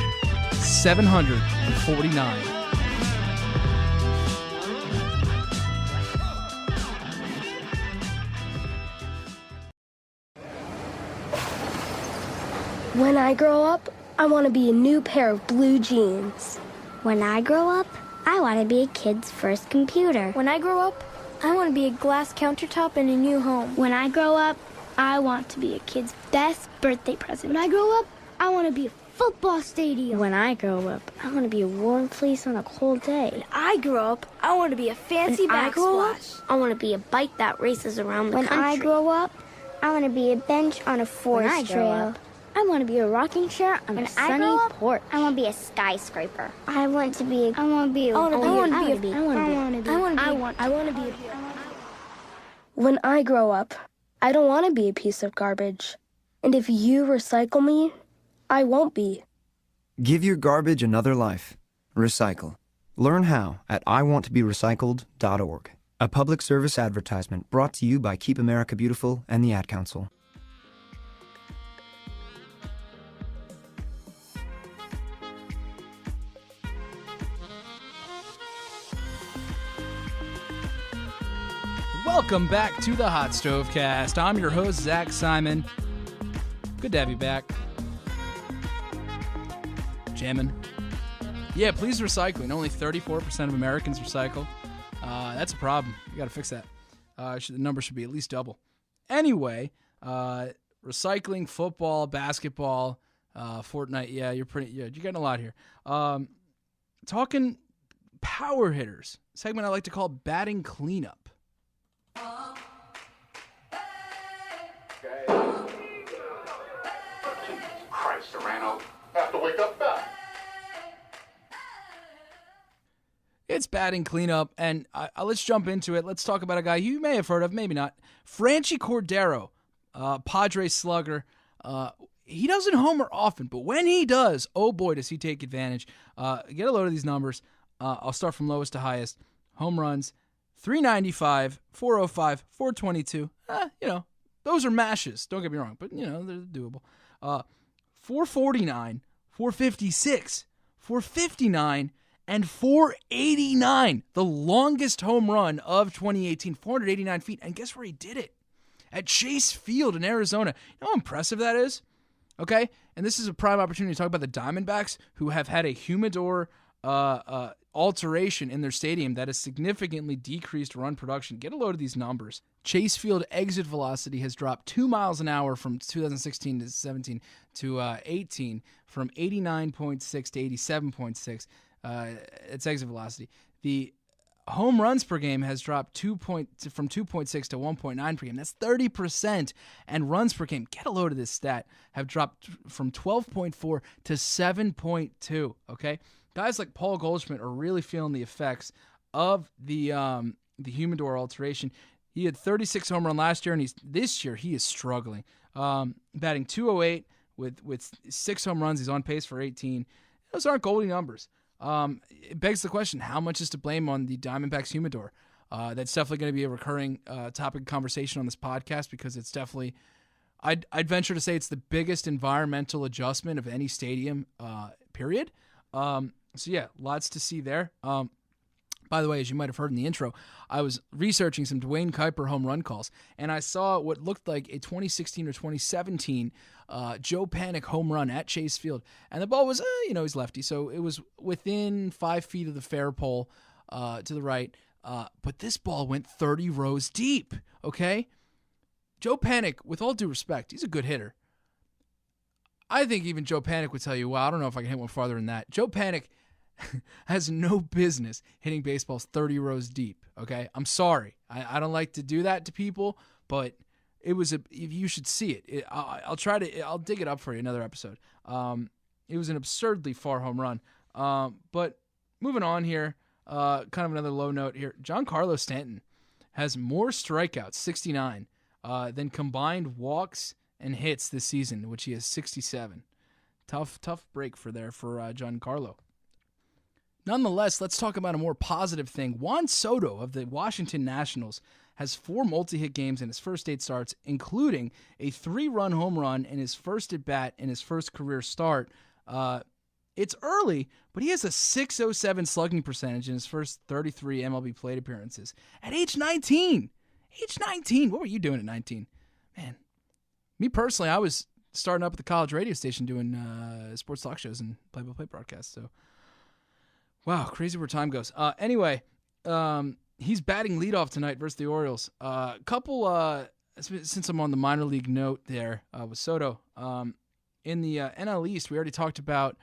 749. When I grow up, I want to be a new pair of blue jeans. When I grow up, I want to be a kid's first computer. When I grow up, I want to be a glass countertop in a new home. When I grow up, I want to be a kid's best birthday present. When I grow up, I want to be a football stadium. When I grow up, I want to be a warm fleece on a cold day. When I grow up, I want to be a fancy backsplash. I want to be a bike that races around the country. When I grow up, I want to be a bench on a forest trail. I want to be a rocking chair on a sunny porch. I want to be a skyscraper. I want to be When I grow up, I don't want to be a piece of garbage. And if you recycle me, I won't be. Give your garbage another life. Recycle. Learn how at iwanttoberecycled.org. A public service advertisement brought to you by Keep America Beautiful and the Ad Council. Welcome back to the Hot Stove Cast. I'm your host, Zach Simon. Good to have you back. Jammin'. Yeah, please recycling. Only 34% of Americans recycle. That's a problem. You got to fix that. The number should be at least double. Anyway, recycling, football, basketball, Fortnite. Yeah, you're getting a lot here. Talking power hitters. Segment I like to call batting cleanup. Christ, Serrano. Have to wake up back. It's batting cleanup, and let's jump into it. Let's talk about a guy you may have heard of, maybe not. Franchy Cordero, Padres slugger. He doesn't homer often, but when he does, oh boy, does he take advantage. Get a load of these numbers. I'll start from lowest to highest. Home runs, 395, 405, 422. Those are mashes. Don't get me wrong, but, they're doable. 449, 456, 459, and 489. The longest home run of 2018, 489 feet. And guess where he did it? At Chase Field in Arizona. You know how impressive that is? Okay? And this is a prime opportunity to talk about the Diamondbacks, who have had a humidor alteration in their stadium that has significantly decreased run production. Get a load of these numbers. Chase Field exit velocity has dropped 2 miles an hour from 2016 to 17 to 18, from 89.6 to 87.6. its exit velocity. The home runs per game has dropped from 2.6 to 1.9 per game. That's 30%. And runs per game, get a load of this stat, have dropped from 12.4 to 7.2. Okay, guys like Paul Goldschmidt are really feeling the effects of the humidor alteration. He had 36 home run last year, and this year he is struggling. Batting .208 with 6 home runs. He's on pace for 18. Those aren't Goldie numbers. It begs the question, how much is to blame on the Diamondbacks humidor? That's definitely going to be a recurring topic of conversation on this podcast, because it's definitely, I'd venture to say it's the biggest environmental adjustment of any stadium, period. So yeah, lots to see there. By the way, as you might have heard in the intro, I was researching some Dwayne Kuiper home run calls, and I saw what looked like a 2016 or 2017 Joe Panik home run at Chase Field. And the ball was, he's lefty, so it was within 5 feet of the fair pole to the right. But this ball went 30 rows deep, okay? Joe Panik, with all due respect, he's a good hitter. I think even Joe Panik would tell you, well, I don't know if I can hit one farther than that. Joe Panik has no business hitting baseballs 30 rows deep, okay? I'm sorry. I don't like to do that to people, but you should see it. I'll dig it up for you another episode. It was an absurdly far home run. But moving on here, kind of another low note here. Giancarlo Stanton has more strikeouts, 69, than combined walks and hits this season, which he has 67. Tough break for Giancarlo. Nonetheless, let's talk about a more positive thing. Juan Soto of the Washington Nationals has 4 multi-hit games in his first 8 starts, including a 3-run home run in his first at-bat in his first career start. It's early, but he has a .607 slugging percentage in his first 33 MLB plate appearances. At age 19! Age 19! What were you doing at 19? Man, me personally, I was starting up at the college radio station doing sports talk shows and play-by-play broadcasts, so wow, crazy where time goes. Anyway, he's batting leadoff tonight versus the Orioles. Since I'm on the minor league note there with Soto, in the NL East, we already talked about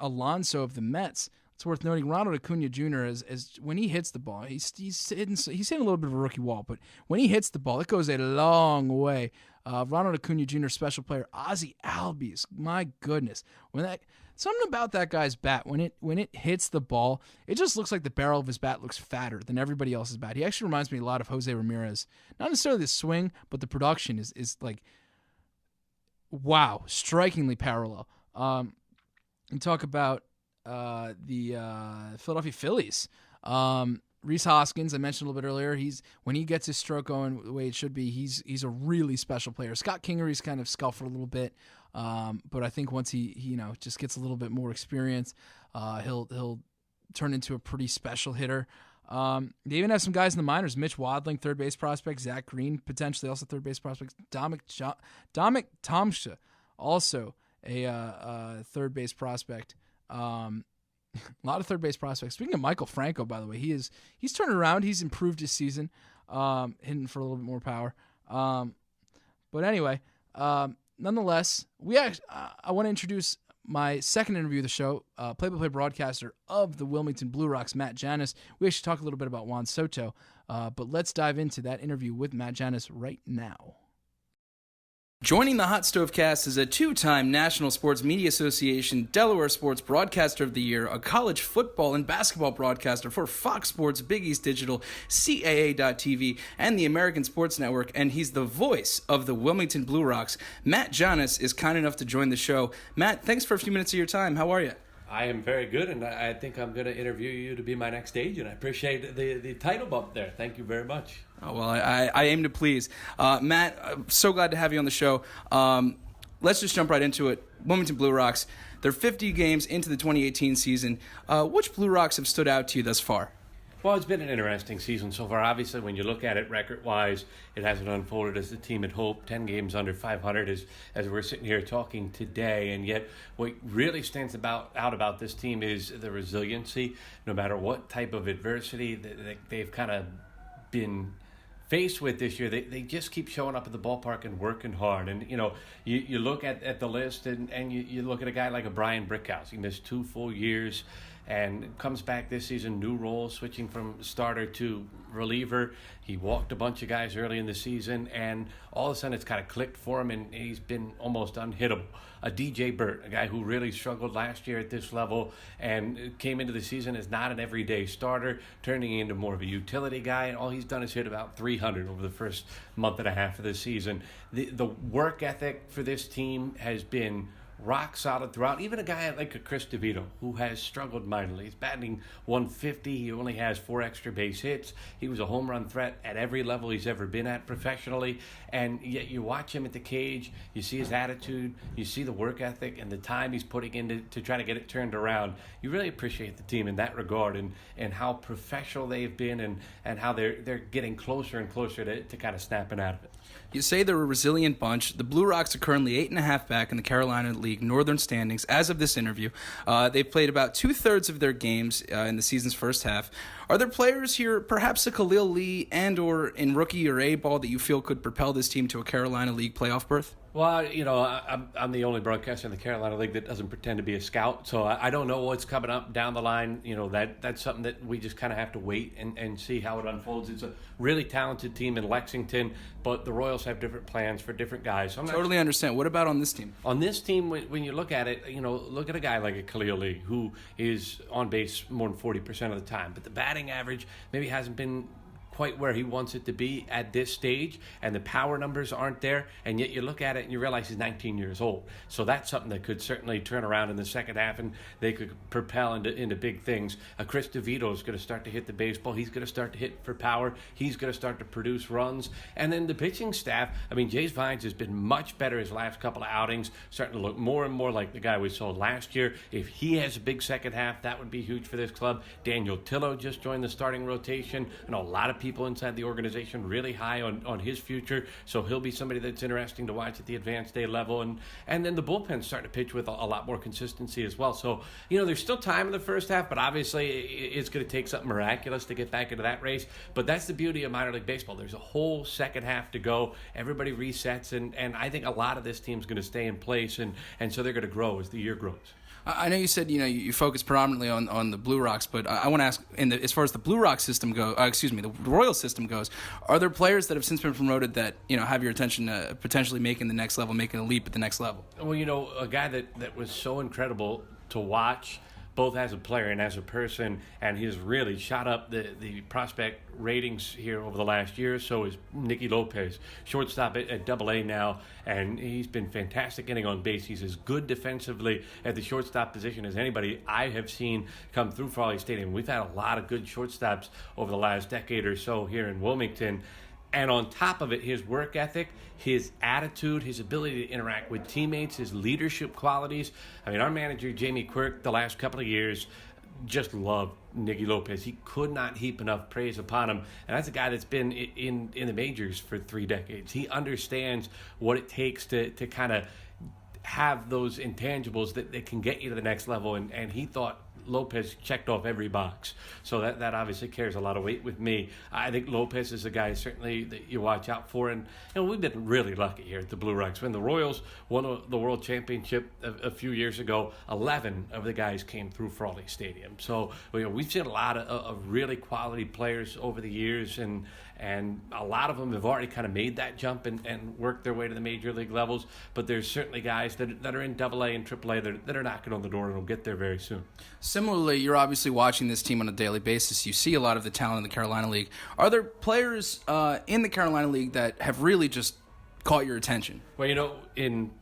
Alonso of the Mets. It's worth noting Ronald Acuna Jr. as when he hits the ball, he's hitting a little bit of a rookie wall, but when he hits the ball, it goes a long way. Ronald Acuna Jr. special player Ozzie Albies, my goodness, something about that guy's bat, when it hits the ball, it just looks like the barrel of his bat looks fatter than everybody else's bat. He actually reminds me a lot of Jose Ramirez. Not necessarily the swing, but the production is like, wow, strikingly parallel. And talk about the Philadelphia Phillies. Rhys Hoskins, I mentioned a little bit earlier, when he gets his stroke going the way it should be, he's a really special player. Scott Kingery's kind of scuffled a little bit, but I think once he just gets a little bit more experience, he'll turn into a pretty special hitter. They even have some guys in the minors: Mitch Wadling, third base prospect; Zach Green, potentially also third base prospect; Dominic Tomsha, also a third base prospect. A lot of third base prospects. Speaking of Michael Franco, by the way, he's turned around. He's improved his season, hitting for a little bit more power. But anyway, nonetheless, I want to introduce my second interview of the show, play-by-play broadcaster of the Wilmington Blue Rocks, Matt Janus. We actually talk a little bit about Juan Soto, but let's dive into that interview with Matt Janus right now. Joining the HotStoveCast is a 2-time National Sports Media Association Delaware Sports Broadcaster of the Year, a college football and basketball broadcaster for Fox Sports, Big East Digital, CAA.TV, and the American Sports Network, and he's the voice of the Wilmington Blue Rocks. Matt Janus is kind enough to join the show. Matt, thanks for a few minutes of your time. How are you? I am very good, and I think I'm going to interview you to be my next agent. I appreciate the title bump there. Thank you very much. Oh, well, I aim to please. Matt, I'm so glad to have you on the show. Let's just jump right into it. Wilmington Blue Rocks, they're 50 games into the 2018 season. Which Blue Rocks have stood out to you thus far? Well, it's been an interesting season so far. Obviously, when you look at it record-wise, it hasn't unfolded as the team had hoped. 10 games under 500 as we're sitting here talking today. And yet, what really stands out about this team is the resiliency. No matter what type of adversity, they've kind of been faced with this year. They just keep showing up at the ballpark and working hard. And, you look at the list and you look at a guy like a Brian Brickhouse. He missed 2 full years and comes back this season, new role, switching from starter to reliever. He walked a bunch of guys early in the season, and all of a sudden it's kind of clicked for him, and he's been almost unhittable. A DJ Burt, a guy who really struggled last year at this level and came into the season as not an everyday starter, turning into more of a utility guy, and all he's done is hit about 300 over the first month and a half of the season. The work ethic for this team has been rock solid throughout. Even a guy like a Chris DeVito, who has struggled mightily. He's batting 150. He only has 4 extra base hits. He was a home run threat at every level he's ever been at professionally. And yet you watch him at the cage, you see his attitude, you see the work ethic and the time he's putting in to try to get it turned around. You really appreciate the team in that regard and how professional they've been and how they're getting closer and closer to kind of snapping out of it. You say they're a resilient bunch. The Blue Rocks are currently 8.5 back in the Carolina League Northern standings as of this interview. They've played about 2/3 of their games in the season's first half. Are there players here, perhaps a Khalil Lee and or in rookie or A-ball, that you feel could propel this team to a Carolina League playoff berth? Well, I'm the only broadcaster in the Carolina League that doesn't pretend to be a scout, so I don't know what's coming up down the line. That's something that we just kind of have to wait and see how it unfolds. It's a really talented team in Lexington, but the Royals have different plans for different guys. So Totally understand. What about on this team? On this team, when you look at it, look at a guy like a Khalil Lee, who is on base more than 40% of the time, but the batting average maybe hasn't been quite where he wants it to be at this stage, and the power numbers aren't there, and yet you look at it and you realize he's 19 years old. So that's something that could certainly turn around in the second half, and they could propel into big things. Chris DeVito is going to start to hit the baseball. He's going to start to hit for power. He's going to start to produce runs. And then the pitching staff, Jace Vines has been much better his last couple of outings, starting to look more and more like the guy we saw last year. If he has a big second half, that would be huge for this club. Daniel Tillo just joined the starting rotation. I know a lot of people inside the organization really high on his future, so he'll be somebody that's interesting to watch at the advanced day level. And then the bullpen's starting to pitch with a lot more consistency as well. So, there's still time in the first half, but obviously it's going to take something miraculous to get back into that race. But that's the beauty of minor league baseball. There's a whole second half to go. Everybody resets, and I think a lot of this team's going to stay in place, and so they're going to grow as the year grows. I know you said you focus predominantly on the Blue Rocks, but I want to ask, as far as the Blue Rock system goes, the Royal system goes, are there players that have since been promoted that have your attention potentially making the next level, making a leap at the next level? Well, a guy that was so incredible to watch, both as a player and as a person, and he's really shot up the prospect ratings here over the last year or so, is Nicky Lopez, shortstop at AA now, and he's been fantastic getting on base. He's as good defensively at the shortstop position as anybody I have seen come through Frawley Stadium. We've had a lot of good shortstops over the last decade or so here in Wilmington. And on top of it, his work ethic, his attitude, his ability to interact with teammates, his leadership qualities. Our manager, Jamie Quirk, the last couple of years, just loved Nicky Lopez. He could not heap enough praise upon him. And that's a guy that's been in the majors for 3 decades. He understands what it takes to kind of have those intangibles that can get you to the next level. And he thought Lopez checked off every box. So that obviously carries a lot of weight with me. I think Lopez is a guy certainly that you watch out for. And we've been really lucky here at the Blue Rocks. When the Royals won the World Championship a few years ago, 11 of the guys came through Frawley Stadium. So we've seen a lot of really quality players over the years, and a lot of them have already kind of made that jump and worked their way to the major league levels. But there's certainly guys that are in AA and AAA that are knocking on the door and will get there very soon. Similarly, you're obviously watching this team on a daily basis. You see a lot of the talent in the Carolina League. Are there players in the Carolina League that have really just caught your attention? Well, in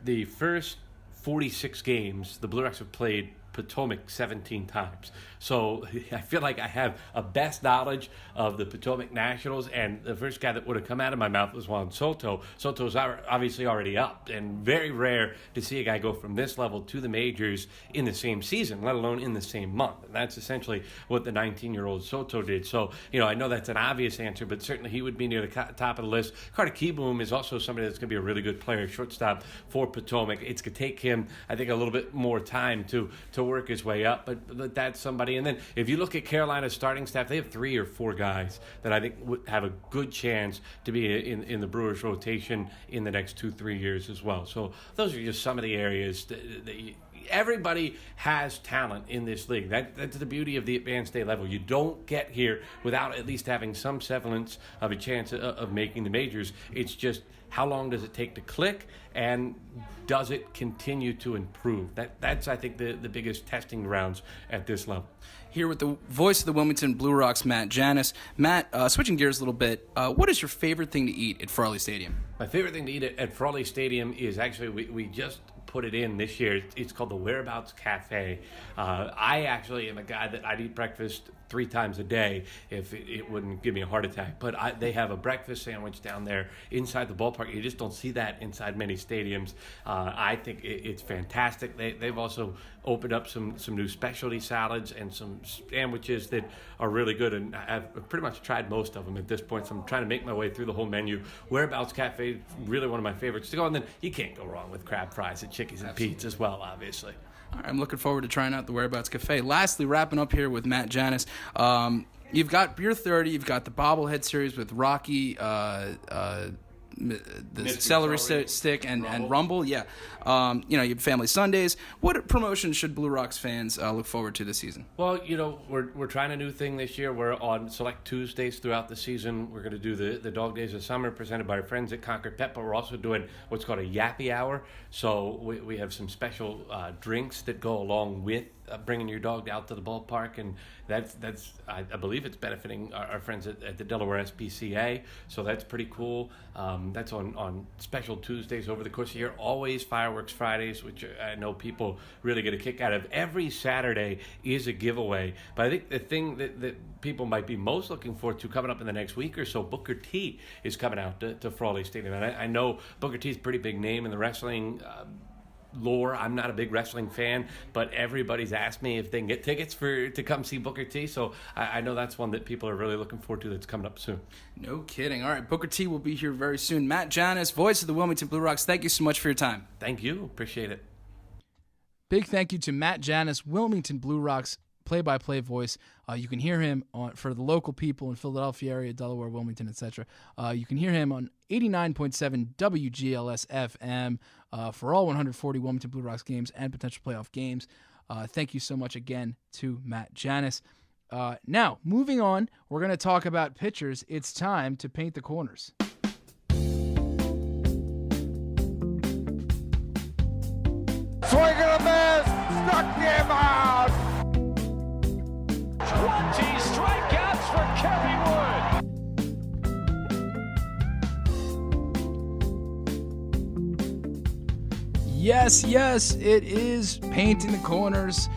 the first 46 games, the Blue Rocks have played Potomac 17 times. So I feel like I have a best knowledge of the Potomac Nationals, and the first guy that would have come out of my mouth was Juan Soto. Soto's obviously already up, and very rare to see a guy go from this level to the majors in the same season, let alone in the same month. And that's essentially what the 19-year-old Soto did. So, I know that's an obvious answer, but certainly he would be near the top of the list. Carter Kieboom is also somebody that's going to be a really good player, shortstop for Potomac. It's going to take him, I think, a little bit more time to to work his way up, but that's somebody. And then if you look at Carolina's starting staff, they have 3 or 4 guys that I think would have a good chance to be in the Brewers rotation in the next 2-3 years as well. So those are just some of the areas that everybody has talent in this league. That's the beauty of the advanced A level. You don't get here without at least having some semblance of a chance of making the majors. It's just how long does it take to click, and does it continue to improve? That's I think, the biggest testing grounds at this level. Here with the voice of the Wilmington Blue Rocks, Matt Janus. Matt, switching gears a little bit, what is your favorite thing to eat at Frawley Stadium? My favorite thing to eat at Frawley Stadium is actually, we just put it in this year. It's called the Whereabouts Cafe. I actually am a guy that I'd eat breakfast 3 times a day if it wouldn't give me a heart attack. But they have a breakfast sandwich down there inside the ballpark. You just don't see that inside many stadiums. I think it's fantastic. They've also opened up some new specialty salads and some sandwiches that are really good, and I've pretty much tried most of them at this point, so I'm trying to make my way through the whole menu. Whereabouts Cafe is really one of my favorites to go, and then you can't go wrong with crab fries at Chickies and Pete's as well, obviously. All right, I'm looking forward to trying out the Whereabouts Cafe. Lastly, wrapping up here with Matt Janus, you've got Beer 30, you've got the bobblehead series with Rocky, the celery stick and Rumble. Yeah. You have Family Sundays. What promotions should Blue Rocks fans look forward to this season? Well, we're trying a new thing this year. We're on select Tuesdays throughout the season. We're going to do the Dog Days of Summer presented by our friends at Concord Pet, but we're also doing what's called a Yappy Hour. So we have some special drinks that go along with bringing your dog out to the ballpark, and that's I believe it's benefiting our friends at the Delaware SPCA, so that's pretty cool. That's on special Tuesdays over the course of the year. Always Fireworks Fridays, which I know people really get a kick out of. Every Saturday is a giveaway, but I think the thing that people might be most looking forward to coming up in the next week or so, Booker T is coming out to Frawley Stadium, and I know Booker T is a pretty big name in the wrestling lore. I'm not a big wrestling fan, but everybody's asked me if they can get tickets to come see Booker T, so I know that's one that people are really looking forward to that's coming up soon. No kidding. All right, Booker T will be here very soon. Matt Janus, voice of the Wilmington Blue Rocks, thank you so much for your time. Thank you. Appreciate it. Big thank you to Matt Janus, Wilmington Blue Rocks play-by-play voice. You can hear him for the local people in Philadelphia area, Delaware, Wilmington, etc. You can hear him on 89.7 WGLS FM for all 140 Wilmington Blue Rocks games and potential playoff games. Thank you so much again to Matt Janus. Now, moving on, we're going to talk about pitchers. It's time to paint the corners. Swing and a miss, struck him out. 20 strikeouts for Kerry Wood. Yes, it is painting the corners.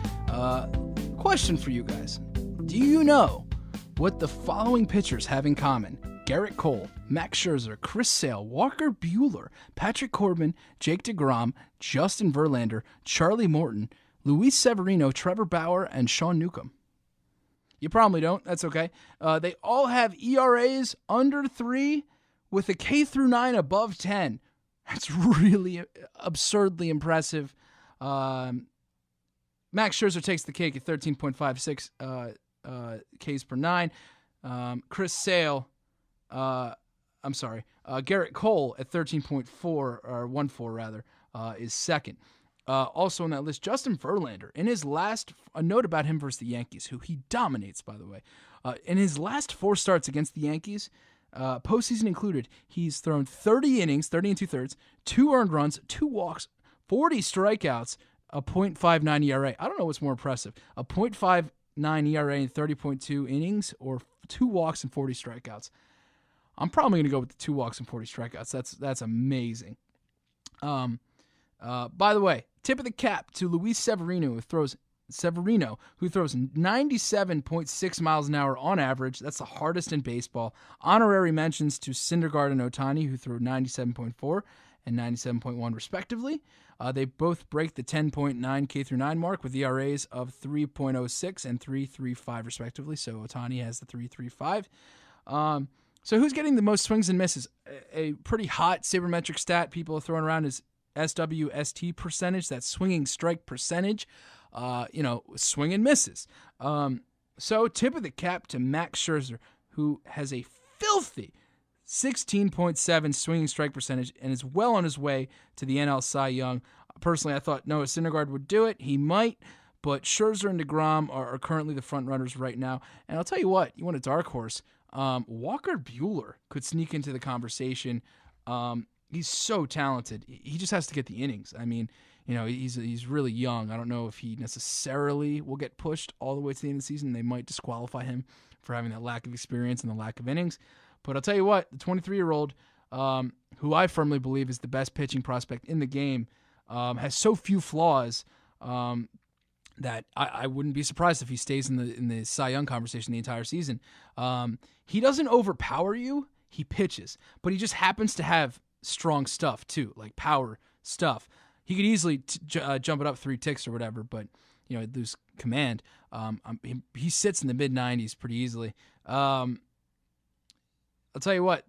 Question for you guys. Do you know what the following pitchers have in common? Garrett Cole, Max Scherzer, Chris Sale, Walker Buehler, Patrick Corbin, Jake DeGrom, Justin Verlander, Charlie Morton, Luis Severino, Trevor Bauer, and Sean Newcomb. You probably don't. That's okay. They all have ERAs under 3 with a K through 9 above 10. That's really absurdly impressive. Max Scherzer takes the cake at 13.56 Ks per 9. Chris Sale, Garrett Cole at 13.4 or 14 rather is second. Also on that list, Justin Verlander, in his last, a note about him versus the Yankees, who he dominates, by the way. In his last 4 starts against the Yankees, postseason included, he's thrown 30 innings, 30 and 2/3, 2 earned runs, 2 walks, 40 strikeouts, a .59 ERA. I don't know what's more impressive, a .59 ERA in 30.2 innings or 2 walks and 40 strikeouts. I'm probably going to go with the 2 walks and 40 strikeouts. That's amazing. By the way, tip of the cap to Luis Severino, who throws 97.6 miles an hour on average. That's the hardest in baseball. Honorary mentions to Syndergaard and Ohtani, who threw 97.4 and 97.1 respectively. They both break the 10.9 K through 9 mark with ERAs of 3.06 and 3.35 respectively. So Ohtani has the 3.35. So who's getting the most swings and misses? A pretty hot sabermetric stat people are throwing around is SWST percentage, that's swinging strike percentage. swing and misses. So tip of the cap to Max Scherzer, who has a filthy 16.7 swinging strike percentage and is well on his way to the NL Cy Young. Personally, I thought Noah Syndergaard would do it. He might, but Scherzer and DeGrom are currently the front runners right now. And I'll tell you what, you want a dark horse. Walker Buehler could sneak into the conversation. He's so talented. He just has to get the innings. I mean, he's really young. I don't know if he necessarily will get pushed all the way to the end of the season. They might disqualify him for having that lack of experience and the lack of innings. But I'll tell you what, the 23-year-old, who I firmly believe is the best pitching prospect in the game, has so few flaws that I wouldn't be surprised if he stays in the Cy Young conversation the entire season. He doesn't overpower you. He pitches, but he just happens to have strong stuff too, like power stuff. He could easily jump it up 3 ticks or whatever, but lose command. He sits in the mid-90s pretty easily. I'll tell you what.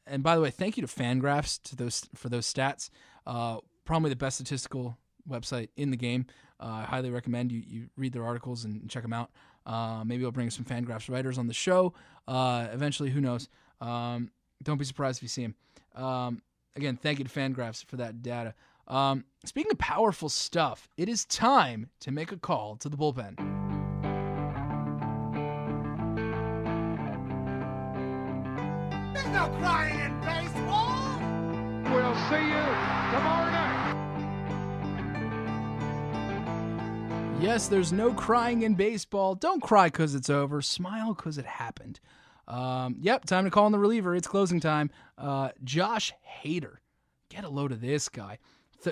And by the way, thank you to Fangraphs for those stats. Probably the best statistical website in the game. I highly recommend you read their articles and check them out. Maybe I'll bring some Fangraphs writers on the show eventually. Who knows? Don't be surprised if you see them. Again, thank you to Fangraphs for that data. Speaking of powerful stuff, it is time to make a call to the bullpen. There's no crying in baseball. We'll see you tomorrow night. Yes, there's no crying in baseball. Don't cry because it's over. Smile because it happened. Yep, time to call in the reliever. It's closing time. Josh Hader. Get a load of this guy.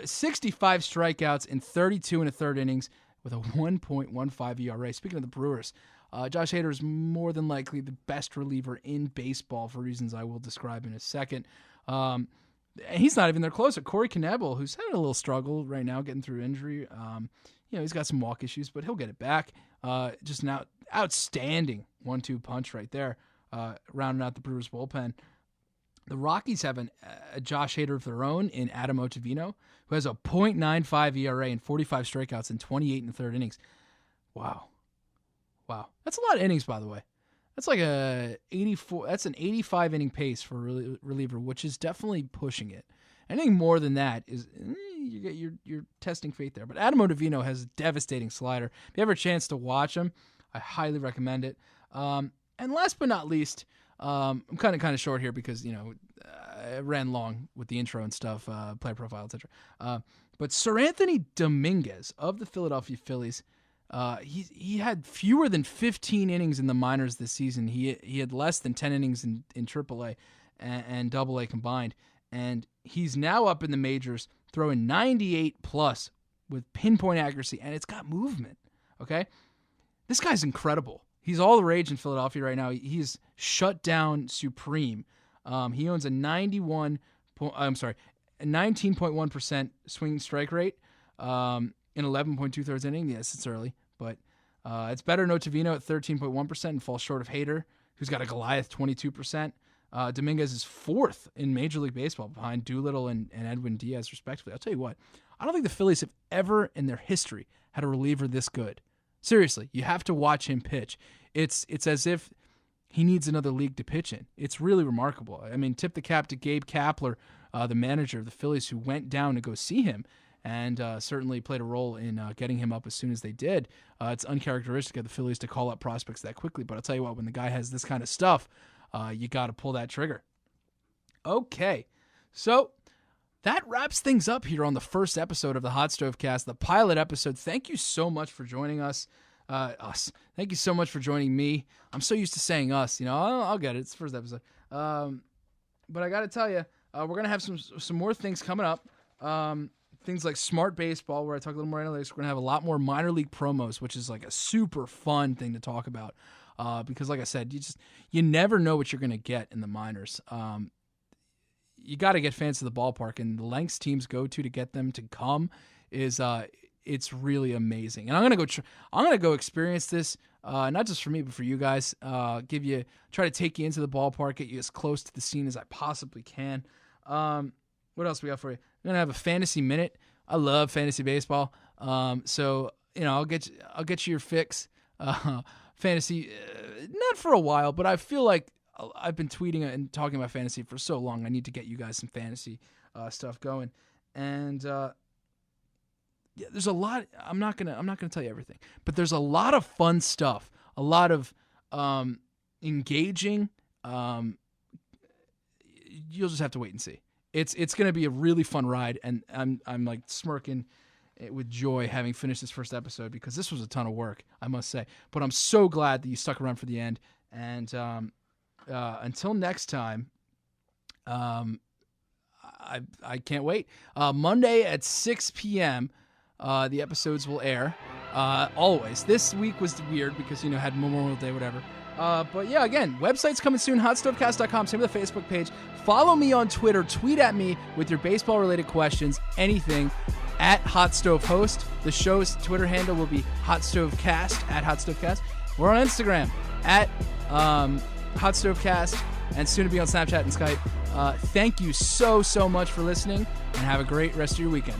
65 strikeouts in 32 and a third innings with a 1.15 ERA. Speaking of the Brewers, Josh Hader is more than likely the best reliever in baseball for reasons I will describe in a second. And he's not even their closer. Corey Knebel, who's having a little struggle right now getting through injury. He's got some walk issues, but he'll get it back. Just an outstanding 1-2 punch right there, rounding out the Brewers bullpen. The Rockies have a Josh Hader of their own in Adam Ottavino, who has a .95 ERA and 45 strikeouts in 28 and the third innings. Wow. That's a lot of innings, by the way. That's like an 85 inning pace for a reliever, which is definitely pushing it. Anything more than that is you're testing fate there. But Adam Ottavino has a devastating slider. If you have a chance to watch him, I highly recommend it. And last but not least, I'm kind of short here because I ran long with the intro and stuff, player profile, etc. But Sir Anthony Dominguez of the Philadelphia Phillies, he had fewer than 15 innings in the minors this season. He had less than 10 innings in AAA and AA combined, and he's now up in the majors throwing 98 plus with pinpoint accuracy, and it's got movement. Okay, this guy's incredible. He's all the rage in Philadelphia right now. He's shut down supreme. He owns a 19.1% swing strike rate in 11.2 thirds inning. Yes, it's early, but it's better than Ottavino at 13.1% and falls short of Hader, who's got a Goliath 22%. Dominguez is fourth in Major League Baseball behind Doolittle and Edwin Diaz, respectively. I'll tell you what, I don't think the Phillies have ever in their history had a reliever this good. Seriously, you have to watch him pitch. It's as if he needs another league to pitch in. It's really remarkable. I mean, tip the cap to Gabe Kapler, the manager of the Phillies, who went down to go see him and certainly played a role in getting him up as soon as they did. It's uncharacteristic of the Phillies to call up prospects that quickly, but I'll tell you what, when the guy has this kind of stuff, you got to pull that trigger. Okay, so that wraps things up here on the first episode of the Hot Stove Cast, the pilot episode. Thank you so much for joining us. Thank you so much for joining me. I'm so used to saying us, I'll get it. It's the first episode. But I got to tell you, we're going to have some more things coming up. Things like Smart Baseball, where I talk a little more analytics. We're going to have a lot more minor league promos, which is like a super fun thing to talk about. Because like I said, you never know what you're going to get in the minors. You got to get fans to the ballpark, and the lengths teams go to get them to come is it's really amazing. And I'm gonna go experience this, not just for me but for you guys. Try to take you into the ballpark, get you as close to the scene as I possibly can. What else we got for you? I'm gonna have a fantasy minute. I love fantasy baseball. So I'll get you your fix. Fantasy, not for a while, but I feel like I've been tweeting and talking about fantasy for so long. I need to get you guys some fantasy stuff going. And there's a lot. I'm not gonna tell you everything, but there's a lot of fun stuff. A lot of engaging. You'll just have to wait and see. It's gonna be a really fun ride, and I'm like smirking with joy having finished this first episode because this was a ton of work, I must say. But I'm so glad that you stuck around for the end. And until next time, I can't wait. Monday at 6 p.m., the episodes will air. Always. This week was weird because, had Memorial Day, whatever. But yeah, again, website's coming soon, HotStoveCast.com, same with the Facebook page. Follow me on Twitter. Tweet at me with your baseball-related questions, anything, at HotStoveHost. The show's Twitter handle will be HotStoveCast, at HotStoveCast. We're on Instagram, at HotStoveCast, and soon to be on Snapchat and Skype. Thank you so much for listening, and have a great rest of your weekend.